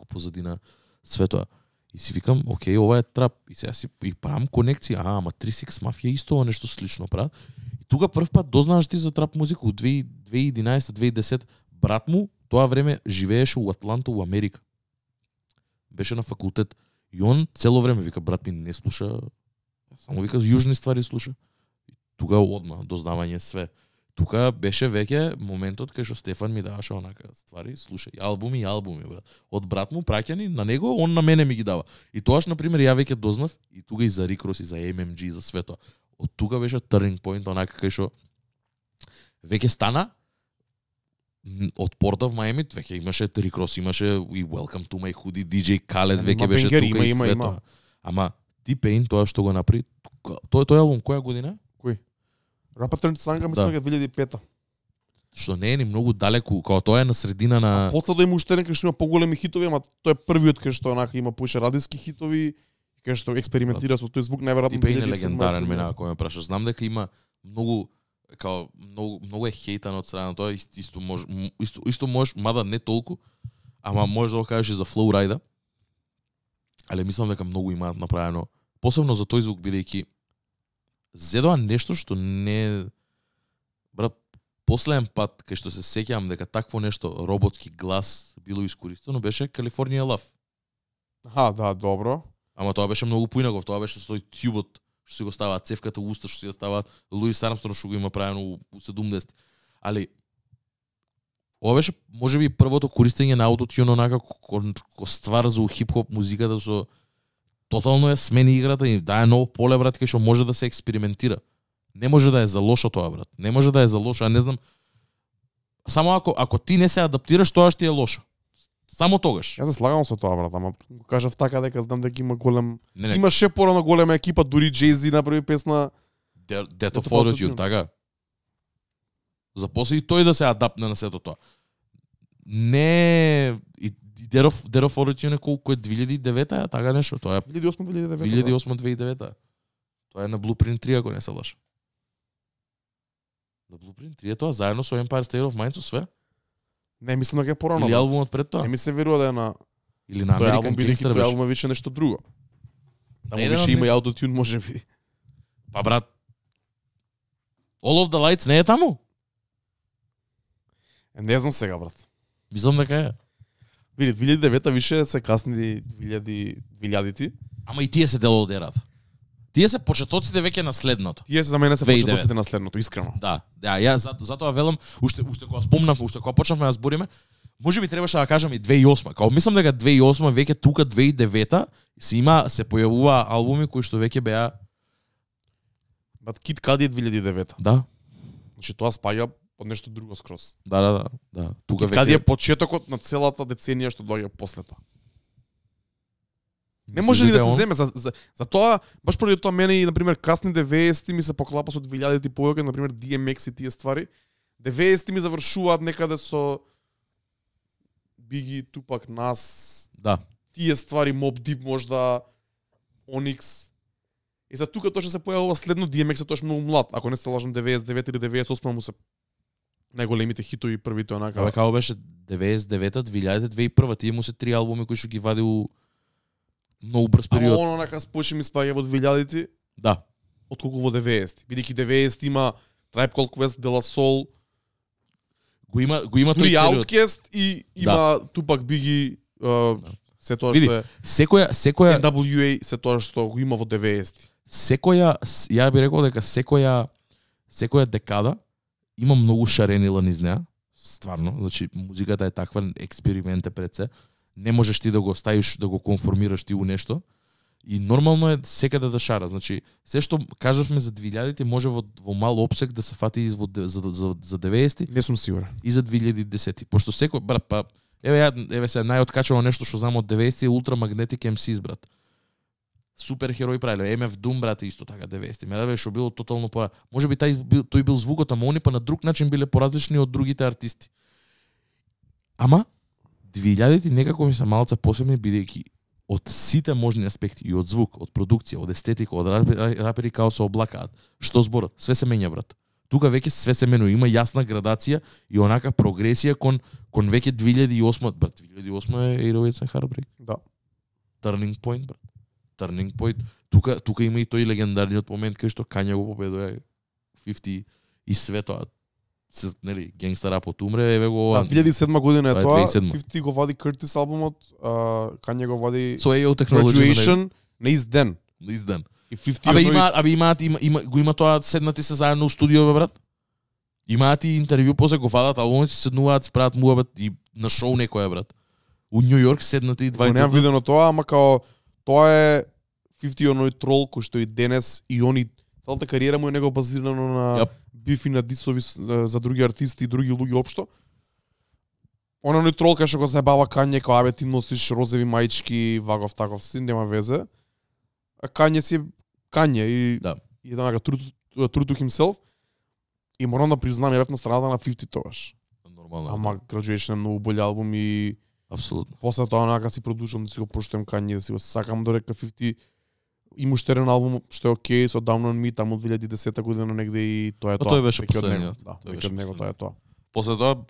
позадина све тоа. И си викам, окей, ова е трап. И сега си и правам конекција, ама 36 Mafia исто нешто слично прават. И тука прв пат дознаваш ти за трап музика у 2011-2010. Брат му тоа време живееше у Атланта, у Америка. Беше на факултет. И он цело време вика, брат ми не слуша, само вика јужни ствари слуша. И тука одма дознавање све. Тука беше веќе моментот кај што Стефан ми даваше онака ствари, слушај, албуми, брат. Од брат му праќани на него, он на мене ми ги дава. И тоаш на пример ја веќе дознав и тука и за Рик Рос и за MMG и за све тоа. Од тука беше turning point онака кај што веќе стана од порта в Мајами, веќе имаше Rick Ross, имаше и Welcome to My Hoodie, DJ Khaled веќе беше тука и свето. Ама T-Pain тоа што го направи, тој албум која година? Кој? Rapa Turned Sanga мислам дека 2005-та. Што не е ни многу далеку, као тоа е на средина на После да има уште некој што има поголеми хитови, ама тој е првиот кај што онака има поише радиски хитови, кај што експериментира со тој звук, најверојатно T-Pain е легендарен мене ако ме прашаш. Знам дека има многу као многу е хейтан од страна тоа, исто може, мада не толку, ама можеш да го кажеш и за Flow Rida. Але мислам дека многу имаат направено, посебно за тој звук бидејќи зедоа нешто што не брат, последен пат кај што се сеќавам дека такво нешто роботски глас било искористено беше California Love. Да, добро. Ама тоа беше многу поинаков, тоа беше со тој тюбот што си го ставаат цевката у уста, што си го ставаат Луис Армстронг што го има правено у 70. Али ова беше можеби првото користење на аутотюн онака ко ствар за хип-хоп музиката со тотално е смени играта и дае ново поле брат кај што може да се експериментира. Не може да е за лошо тоа брат. Не може да е за лошо, а не знам. Само ако ти не се адаптираш, тоа ќе е лошо. Само тогаш. Јас се слагам со тоа брат, ама го кажав така дека знам дека има голем Не. имаше порано голема екипа, дури Jay-Z направи песна Death of Autotune, така. Запосли и тој да се адапне на сето тоа. Не и Death of Autotune е колку е 2009-та, така нешто, тоа е 2008-2009. 2008-2009. Тоа е на Blueprint 3 ако не се лажам. На Blueprint 3 е тоа заедно со Empire State of Mind со све? Не, мислам дека е порано. Или албумот пред тоа? Не ми се верува да е на Или на тој American албум, бидејќи Gangster тој беше? албум е више нешто друго. Таму Не, више не, има не. и аутотюн можеби. Па брат, All of the Lights не е таму? Не знам сега брат. Мислам дека е. Види, 2009-та више се касни 2000-ти. Ама и тие се дел од ерата. Тие се почетоците веќе на следното. Тие се за мене се 2009. почетоците на следното, искрено. Да, ја затоа велам, уште кога спомнав, уште кога почнавме да збориме, можеби требаше да кажам и 2008. Као мислам дека 2008 веќе тука 2009 се појавува албуми кои што веќе беа Бат Kid Cudi е 2009-та. да. Значи тоа спаѓа од нешто друго скроз. Да. Тука Kid Cudi е веќе почетокот на целата деценија што доаѓа после тоа. Не Мислиш може ни дека да се он- земе за тоа, баш поради тоа мене и на пример касни 90-ти ми се поклапа со 2000-ти повеќе, на пример DMX и тие ствари. 90-ти ми завршуваат некаде со Biggie, Tupac, Nas, Да. тие ствари, Mobb Deep можда, Onyx. И за тука тоа што се појавува следно, DMX е тоа многу млад, ако не се лажам 99 или 98 му се најголемите хитови првите онака. Као као беше 99-та, 2000-та, 2001-та, тие му се 3 албуми кои што ги вади у многу брз Ама период. оно онака спочи ми спаѓа во 2000-ти, Да. отколку во 90-ти. Бидејќи 90-ти има Tribe Called Quest, De La Soul, Го има дури тој целиот. Outkast и има Tupac, Biggie, се тоа Види, што е Секоја NWA, се тоа што го има во 90-ти. ја би рекол дека секоја декада има многу шаренила низ неа, стварно, значи музиката е таква, експеримент е пред се, не можеш ти да го ставиш, да го конформираш ти у нешто, и нормално е секаде да шара, значи, се што кажавме за 2000-ти може во мал опсек да се фати и за 90-ти Не сум сигурен. и за 2010-ти, пошто секој, брат, па, еве се најоткачано нешто што знам од 90-ти е Ultra Magnetic MCs, брат. Супер херои правиле. MF Doom, брате, исто така 90-ти. Ме што било тотално пора. Можеби тој бил звукот, ама они па на друг начин биле поразлични од другите артисти. Ама 2000-ти некако ми се малце посебни бидејќи од сите можни аспекти и од звук, од продукција, од естетика, од рапери као се облакаат. Што зборот? Све се менја, брат. Тука веќе све се менува, има јасна градација и онака прогресија кон веќе 2008, брат, 2008 е 808 and Heartbreak. Да. Turning Point, брат. Turning Point. Тука има и тој легендарниот момент кај што Кања го победува 50 и све тоа. Нели, генгстер рапот умре, еве го ова. 2007 година е Тоа е тоа. 2007. 50 го вади Curtis албумот, Kanye го вади Со AO Technology. Graduation на Изден. Изден. И 50 Има тоа седнати се заедно у студио, бе, брат. Имаат и интервју, после го вадат албумот, се седнуваат, се прават муабет и на шоу некоја, брат. У Њу Йорк седнати и Немам двајцата. видено тоа, ама као тоа е 50 оној трол кој што и денес и они Целата кариера му е него базирано на бифи на дисови за други артисти и други луѓе општо. Она не трол кај што го заебава Кање, као абе ти носиш розови маички, вагов таков си, нема везе. А Кање си Кање и еднака true to himself. И морам да признам, ја бев на страната на 50 тогаш. Нормално. Ама Graduation е многу болј албум и апсолутно. После тоа онака си продолжувам да си го поштувам Кање, да си го сакам додека 50 има уште еден албум што е окей со Down on Me таму од 2010 година негде и тоа е тоа. Тој беше последниот. Да, веќе од него тоа е тоа. После тоа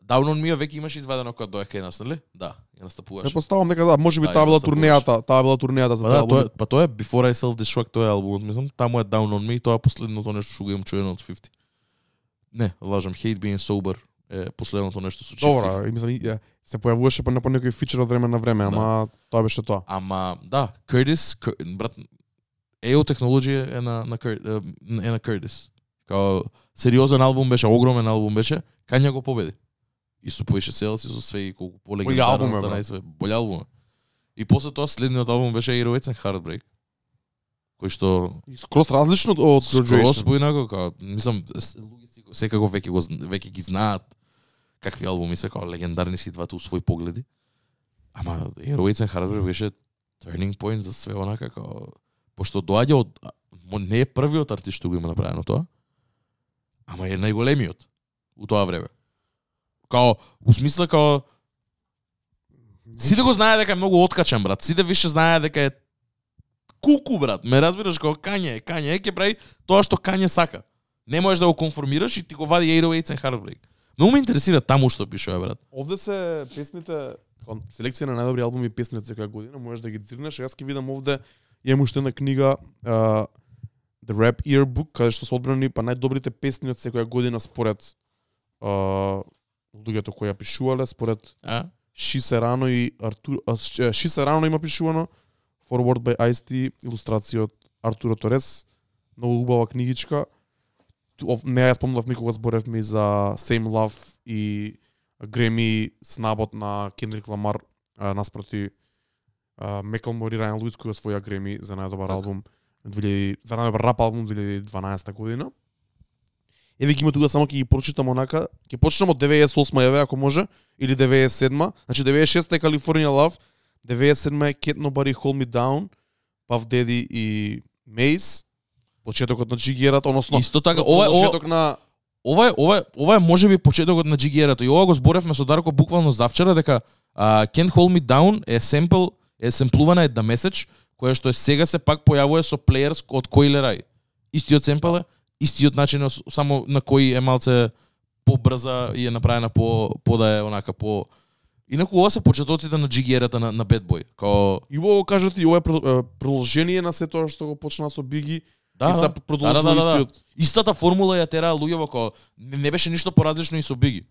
Down on Me веќе имаш извадено кога доаѓа кај нас, нели? Да, ја настапуваш. Не поставам дека да, можеби таа била турнејата за тоа албум. Па тоа е Before I Self Destruct, тоа е албумот, мислам, таму е Down on Me, тоа е последното нешто што го имам чуено од 50. Не, лажам, Hate Being Sober е последното нешто со Chief Keef. Добра, мислам се појавуваше по некој фичер од време на време, ама тоа беше тоа. Ама да, Curtis, брат, EO технологија е на Curtis. Као сериозен албум беше, огромен албум беше, Кања го победи. И со повише селси, со све и колку полегендарно стана и све. Болј албум. И после тоа следниот албум беше 808s and Heartbreak. Кој што скроз различно од Graduation. Скроз поинако, као мислам луѓе секако веќе ги знаат какви албуми се, као легендарни си двата у свој погледи. Ама 808s and Heartbreak беше turning point за све онака, као пошто доаѓа од не е првиот артист што го има направено тоа, ама е најголемиот у тоа време. Као, у смисла као сите го знае дека е многу откачен, брат. Сите више знае дека е куку, брат. Ме разбираш, као Кање ќе прави тоа што Кање сака. Не можеш да го конформираш и ти го вади 808s and Heartbreak. Многу ме интересира таму што пишува, брат. Овде се песните, селекција на најдобри албуми и песни од секоја година, можеш да ги цирнеш. Јас ќе видам овде, имам уште една книга The Rap Yearbook, каде што се одбрани па најдобрите песни од секоја година според луѓето кои ја пишувале, според Ши Серано и Ши Серано има пишувано, Forward by Ice-T, илустрација од Артуро Торес, многу убава книгичка. Не ја спомнав никога зборевме и за Same Love и Греми снабот на Кендрик Ламар наспроти Мекълмор и Райан Луис кој освоја Греми за најдобар албум за најдобар рап албум 2012 година. Еве ги има тука, само ќе ги прочитам онака. Ќе почнем од 98 еве ако може или 97. Значи 96 е California Love, 97 е Can't Nobody Hold Me Down, Puff Daddy и Maze. Почетокот на Джигерата, односно исто така, ова е можеби почетокот на Джигерата и ова го зборевме со Дарко буквално завчера дека Can't Hold Me Down е семплувана The Message, која што сега се пак појавува со Players од Coi Leray. Истиот семпл е, истиот начин само на кој е малце побрза и е направена по да е онака по. Инаку ова се почетоците на Джигерата на Bad Boy. Као и ова кажете и ова е продолжение на се тоа што го почна со Биги. И се продолжува истиот. Истата формула ја тераа луѓето као не беше ништо поразлично и со Биги.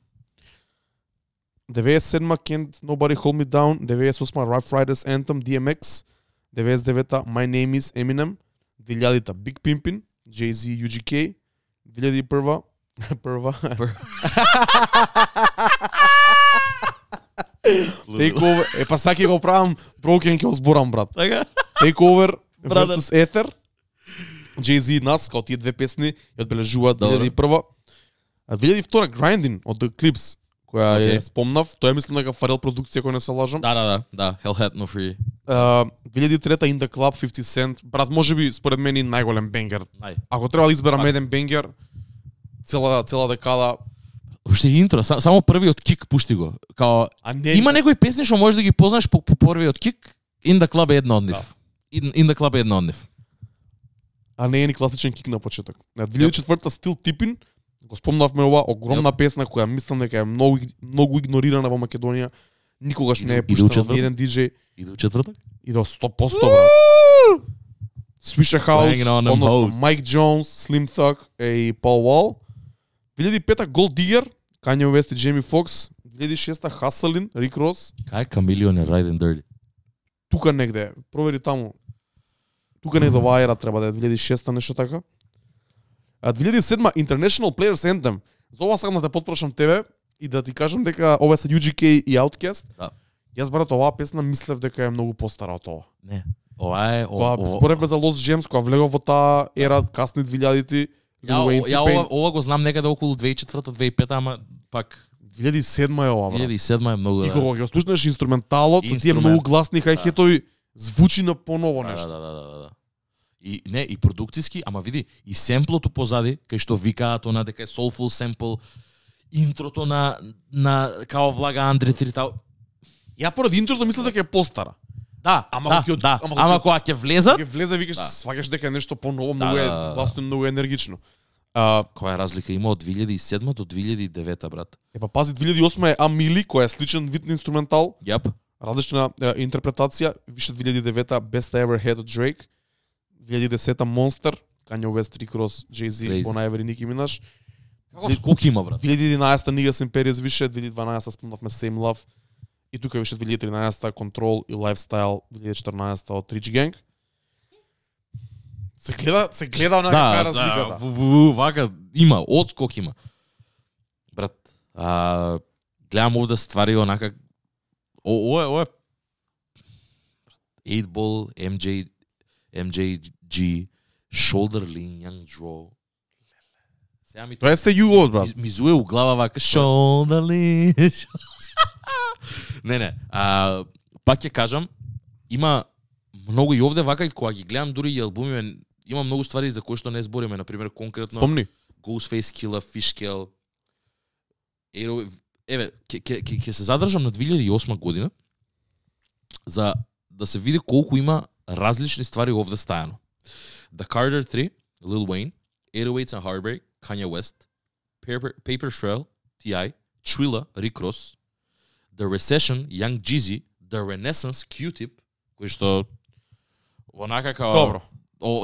97 Can't Nobody Hold Me Down, 98 Rough Riders Anthem DMX, 99 My Name Is Eminem, 2000 Big Pimpin, Jay-Z UGK, 2001 Takeover, па саки го правам Broken ќе зборам, брат. Така? Takeover versus Ether. Jay-Z и Nas, као тие две песни ја одбележуваат 2001. А 2002 Grinding од The Clips, која ја спомнав, тоа е мислам дека Фарел продукција која не се лажам. Да, Hell Had No Free. 2003 In The Club 50 Cent, брат, можеби според мене најголем бенгер. Ако треба да изберам еден бенгер, цела декада. Уште интро, само првиот кик пушти го. Као има некои песни што можеш да ги познаеш по првиот кик, In The Club е една од нив. In The Club е една од нив. А не е ни класичен кик на почеток. На 2004-та Still Tippin', го спомнавме ова огромна песна која мислам дека е многу игнорирана во Македонија. Никогаш не е пуштена од еден диџеј. И до четвртак? И до 100%, брат. Swishahouse, Mike Jones, Slim Thug и Paul Wall. 2005-та Gold Digger, Kanye West и Jamie Foxx. 2006-та Hustlin', Rick Ross. Кај Chameleon е Riding Dirty? Тука негде, провери таму. Тука негде оваа ера треба да е 2006-та нешто така. 2007 International Players Anthem. За ова сакам да те потпрашам тебе и да ти кажам дека ова се UGK и Outkast. Да. Јас брат оваа песна мислев дека е многу постара од ова. Не. Ова е Кога зборевме за Lost Gems, кога влегов во таа ера касни 2000-ти, ова го знам некаде околу 2004-2005, ама пак 2007 е ова, брат. 2007 е многу. И кога го слушнеш инструменталот, со тие многу гласни хај-хетови, звучи на поново нешто. Да. И не, и продукциски, ама види, и семплото позади, кај што викаат она дека е soulful sample, интрото на као влага Андре Тритал. Ја поради интрото мислам дека е постара. Да, ама кога ќе влезат, викаш, сваќаш дека е нешто поново, Да, многу е да. гласно, многу енергично. која разлика има од 2007 до 2009, брат? Па пази, 2008 е Амили, која е сличен вид на инструментал, Јап. различна интерпретација, више 2009 Best I Ever Had од Drake, 2010 Monster, Kanye West, Rick Ross, Jay-Z, Crazy. Bon Iver и Nicki Minaj. Како скок има, брат? 2011 Niggas in Paris више, 2012 спомнавме Same Love, и тука више 2013 Control и Lifestyle, 2014 од Rich Gang. Се гледа онака кај разликата. Вака има, одскок има. Брат, гледам овде ствари онака ова е 8 Ball, MJG, Shoulder Lean, Young Draw. Сега ми Тоа е се југот, брат. ми зуе у глава вака Shoulder Lean. Не, пак ќе кажам, има многу и овде вака и кога ги гледам дури и албуми, има многу ствари за кои што не збориме, на пример конкретно Спомни. Ghostface Killah, Fishkill. Еве, ќе се задржам на 2008 година за да се види колку има различни ствари овде стајано. The Carter 3, Lil Wayne, 808s and Heartbreak, Kanye West, Paper Trail, T.I., Trilla, Rick Ross, The Recession, Young Jeezy, The Renaissance, Q-Tip, кој што онака као... Добро.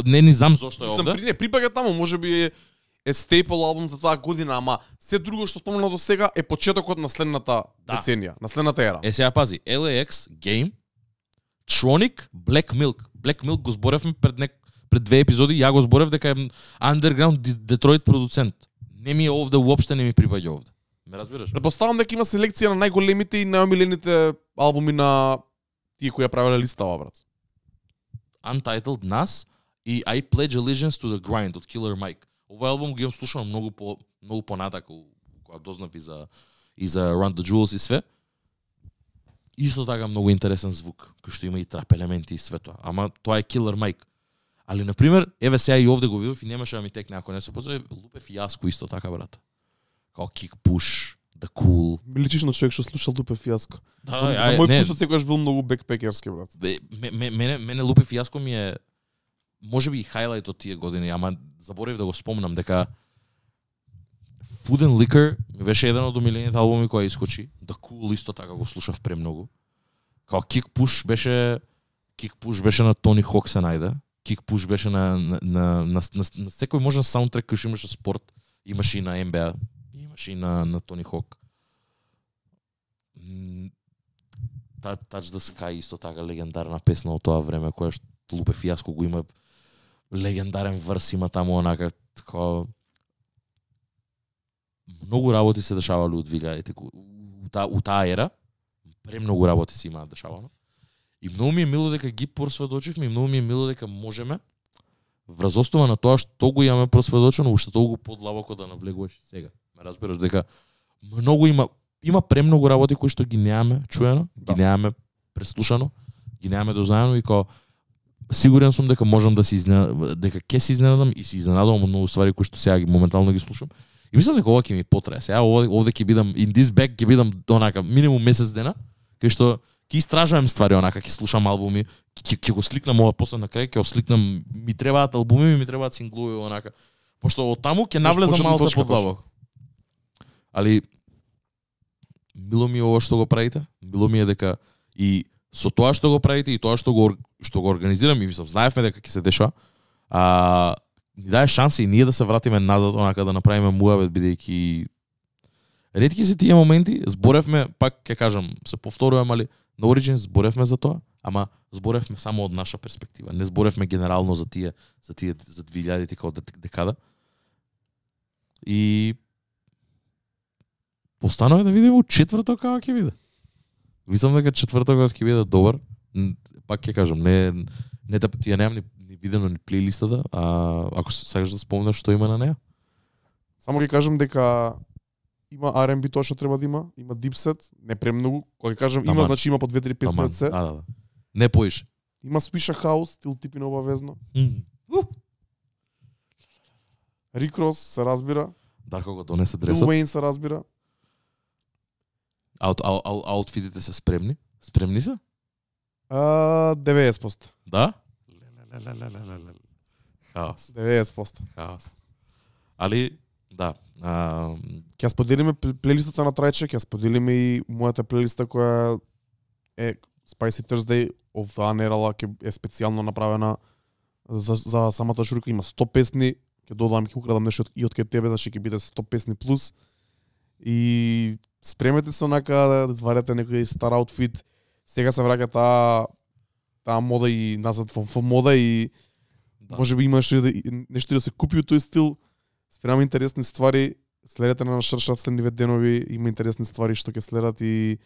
Не ни знам зошто е Мислам, овде. не припаѓа таму, можеби е стейпл албум за таа година, ама се друго што спомнав до сега е почетокот на следната деценија, на следната ера. Сега пази, LAX, Game, Tronic, Black Milk. Black Milk го зборевме пред 2 епизоди, ја го зборев дека е underground Детройт продуцент. Не ми е овде, уопште не ми припаѓа овде. Ме разбираш? Предпоставам дека има селекција на најголемите и најомилените албуми на тие кои ја правеле листава, брат. Untitled, Nas и I Pledge Allegiance to the Grind од Killer Mike. Овој албум го имам слушано многу понатако, кога дознав и за Run the Jewels и све. Исто така многу интересен звук, кој што има и трап елементи и све тоа. Ама тоа е Killer Mike. Али на пример, еве сега и овде го видов и немаше да ми текне ако не се позови, лупе фијаско исто така, брат. Као Kick Push, The Cool. Ми личиш на човек што слушал Лупе Фијаско. Да, За мој вкус секогаш бил многу бекпекерски, брат. Мене Лупе Фијаско ми е можеби и хайлайт од тие години, ама заборев да го спомнам дека Food and Liquor ми беше еден од омилените албуми кој искочи. The Cool исто така го слушав премногу. Као Kick Push беше на Тони Хок се најде. Kick Push беше на секој можен саундтрек кој што имаше спорт, имаше и на NBA, имаше и на Тони Хок. Touch the Sky исто така легендарна песна од тоа време која што Лупе Фијаско го има легендарен врс, има таму онака така многу работи се дешавале од 2000-те у таа ера. Премногу работи се имаат дешавано. И многу ми е мило дека ги просведочивме и многу ми е мило дека можеме врз основа на тоа што го имаме просведочено, уште толку подлабоко да навлегуваш сега. Ме разбираш дека многу има премногу работи кои што ги немаме чуено, ги немаме преслушано, ги немаме дознаено и као сигурен сум дека можам да се дека ќе се изненадам и се изненадувам од многу ствари кои што сега моментално ги слушам. И мислам дека ова ќе ми потрае. Сега овде ќе бидам in this bag, ќе бидам онака минимум месец дена, кај што ќе истражувам ствари онака, ќе слушам албуми, ќе го сликнам ова после на крај, ќе го сликнам, ми требаат албуми, ми требаат синглови онака. Пошто од таму ќе навлезам малку подлабоко. Али мило ми е ова што го правите, мило ми е дека и со тоа што го правите и тоа што го организирам и мислам знаевме дека ќе се деша, ни даде шанса и ние да се вратиме назад онака да направиме муабет бидејќи ретки се тие моменти, зборевме, пак ќе кажам, се повторувам, али на Origin зборевме за тоа, ама зборевме само од наша перспектива. Не зборевме генерално за 2000-ти као декада. И постанува да видиме четврток како ќе биде. Мислам дека четвртокот ќе биде добар. пак ќе кажам, не тие немам ни видено ни плейлистата, а ако сакаш да спомнеш што има на неа? Само ќе кажам дека има R&B тоа што треба да има Dipset, не премногу. Кога ќе кажам има, значи има по 2-3 песни од се. Да. Не поише. Има Swisha House, стил типи на обавезно. Rick Ross се разбира. Дарко го донесе Lil дресот. Wayne се разбира. Аутфитите се спремни? Спремни се? 90%. Да? Хаос. 90%. Али, да. Ќе споделиме плейлистата на Трајче, ќе споделиме и мојата плейлиста која е Spicy Thursday оваа нерала ќе е специјално направена за самата журка, има 100 песни, ќе додам, ќе украдам нешто и од кај тебе, значи ќе биде 100 песни плюс. И спремете се онака да извадите некој стар аутфит. Сега се враќа таа мода и назад во мода и може би има нешто да се купи од тој стил. Спремаме интересни ствари, следете на Шршат следниве денови, има интересни ствари што ќе следат и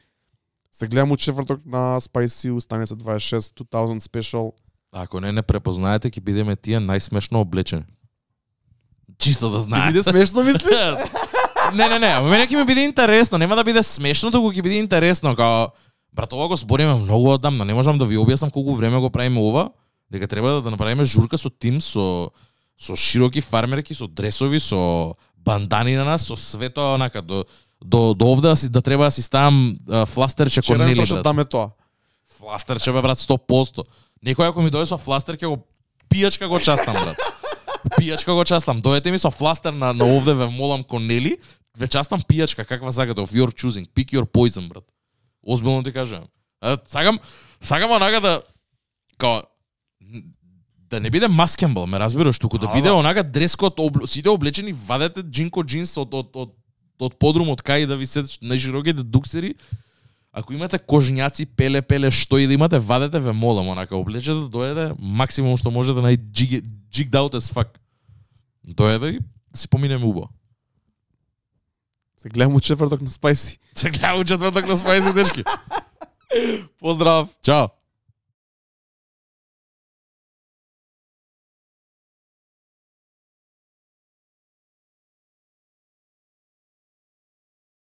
се гледам у четврток на Spicy, устане се 26 2000 special. Ако не препознаете, ќе бидеме тие најсмешно облечени. Чисто да Ќе знаете. биде смешно, мислиш? Не, ама мене ќе ми биде интересно, нема да биде смешно, туку ќе биде интересно, као брат, ова го збориме многу одамна, не можам да ви објаснам колку време го правиме ова, дека треба да направиме журка со тим, со широки фармерки, со дресови, со бандани на нас, со све тоа онака до овде да треба да си ставам фластерче кон Нели, брат. Даме тоа. Фластерче бе брат 100%. Некој ако ми дојде со фластер ќе го пијачка го частам брат. Пијачка го частам. Дојдете ми со фластер на овде ве молам кон Нели, ве частам пијачка каква сакате of your choosing, pick your poison брат. Озбилно ти кажам. Сакам онака да као да не биде маскембл, ме разбираш, туку да биде онака дрескот, сите облечени, вадете джинко джинс од подрумот кај да ви се најшироките дуксери. Ако имате кожњаци, пеле, што и да имате, вадете, ве молам, онака, облечете, дојдете, максимум што можете да jigged out as fuck. Дојдете и си поминеме убаво. Се гледам у четврток на Spicy. Се гледам у четврток на Spicy, дечки. Поздрав! Чао!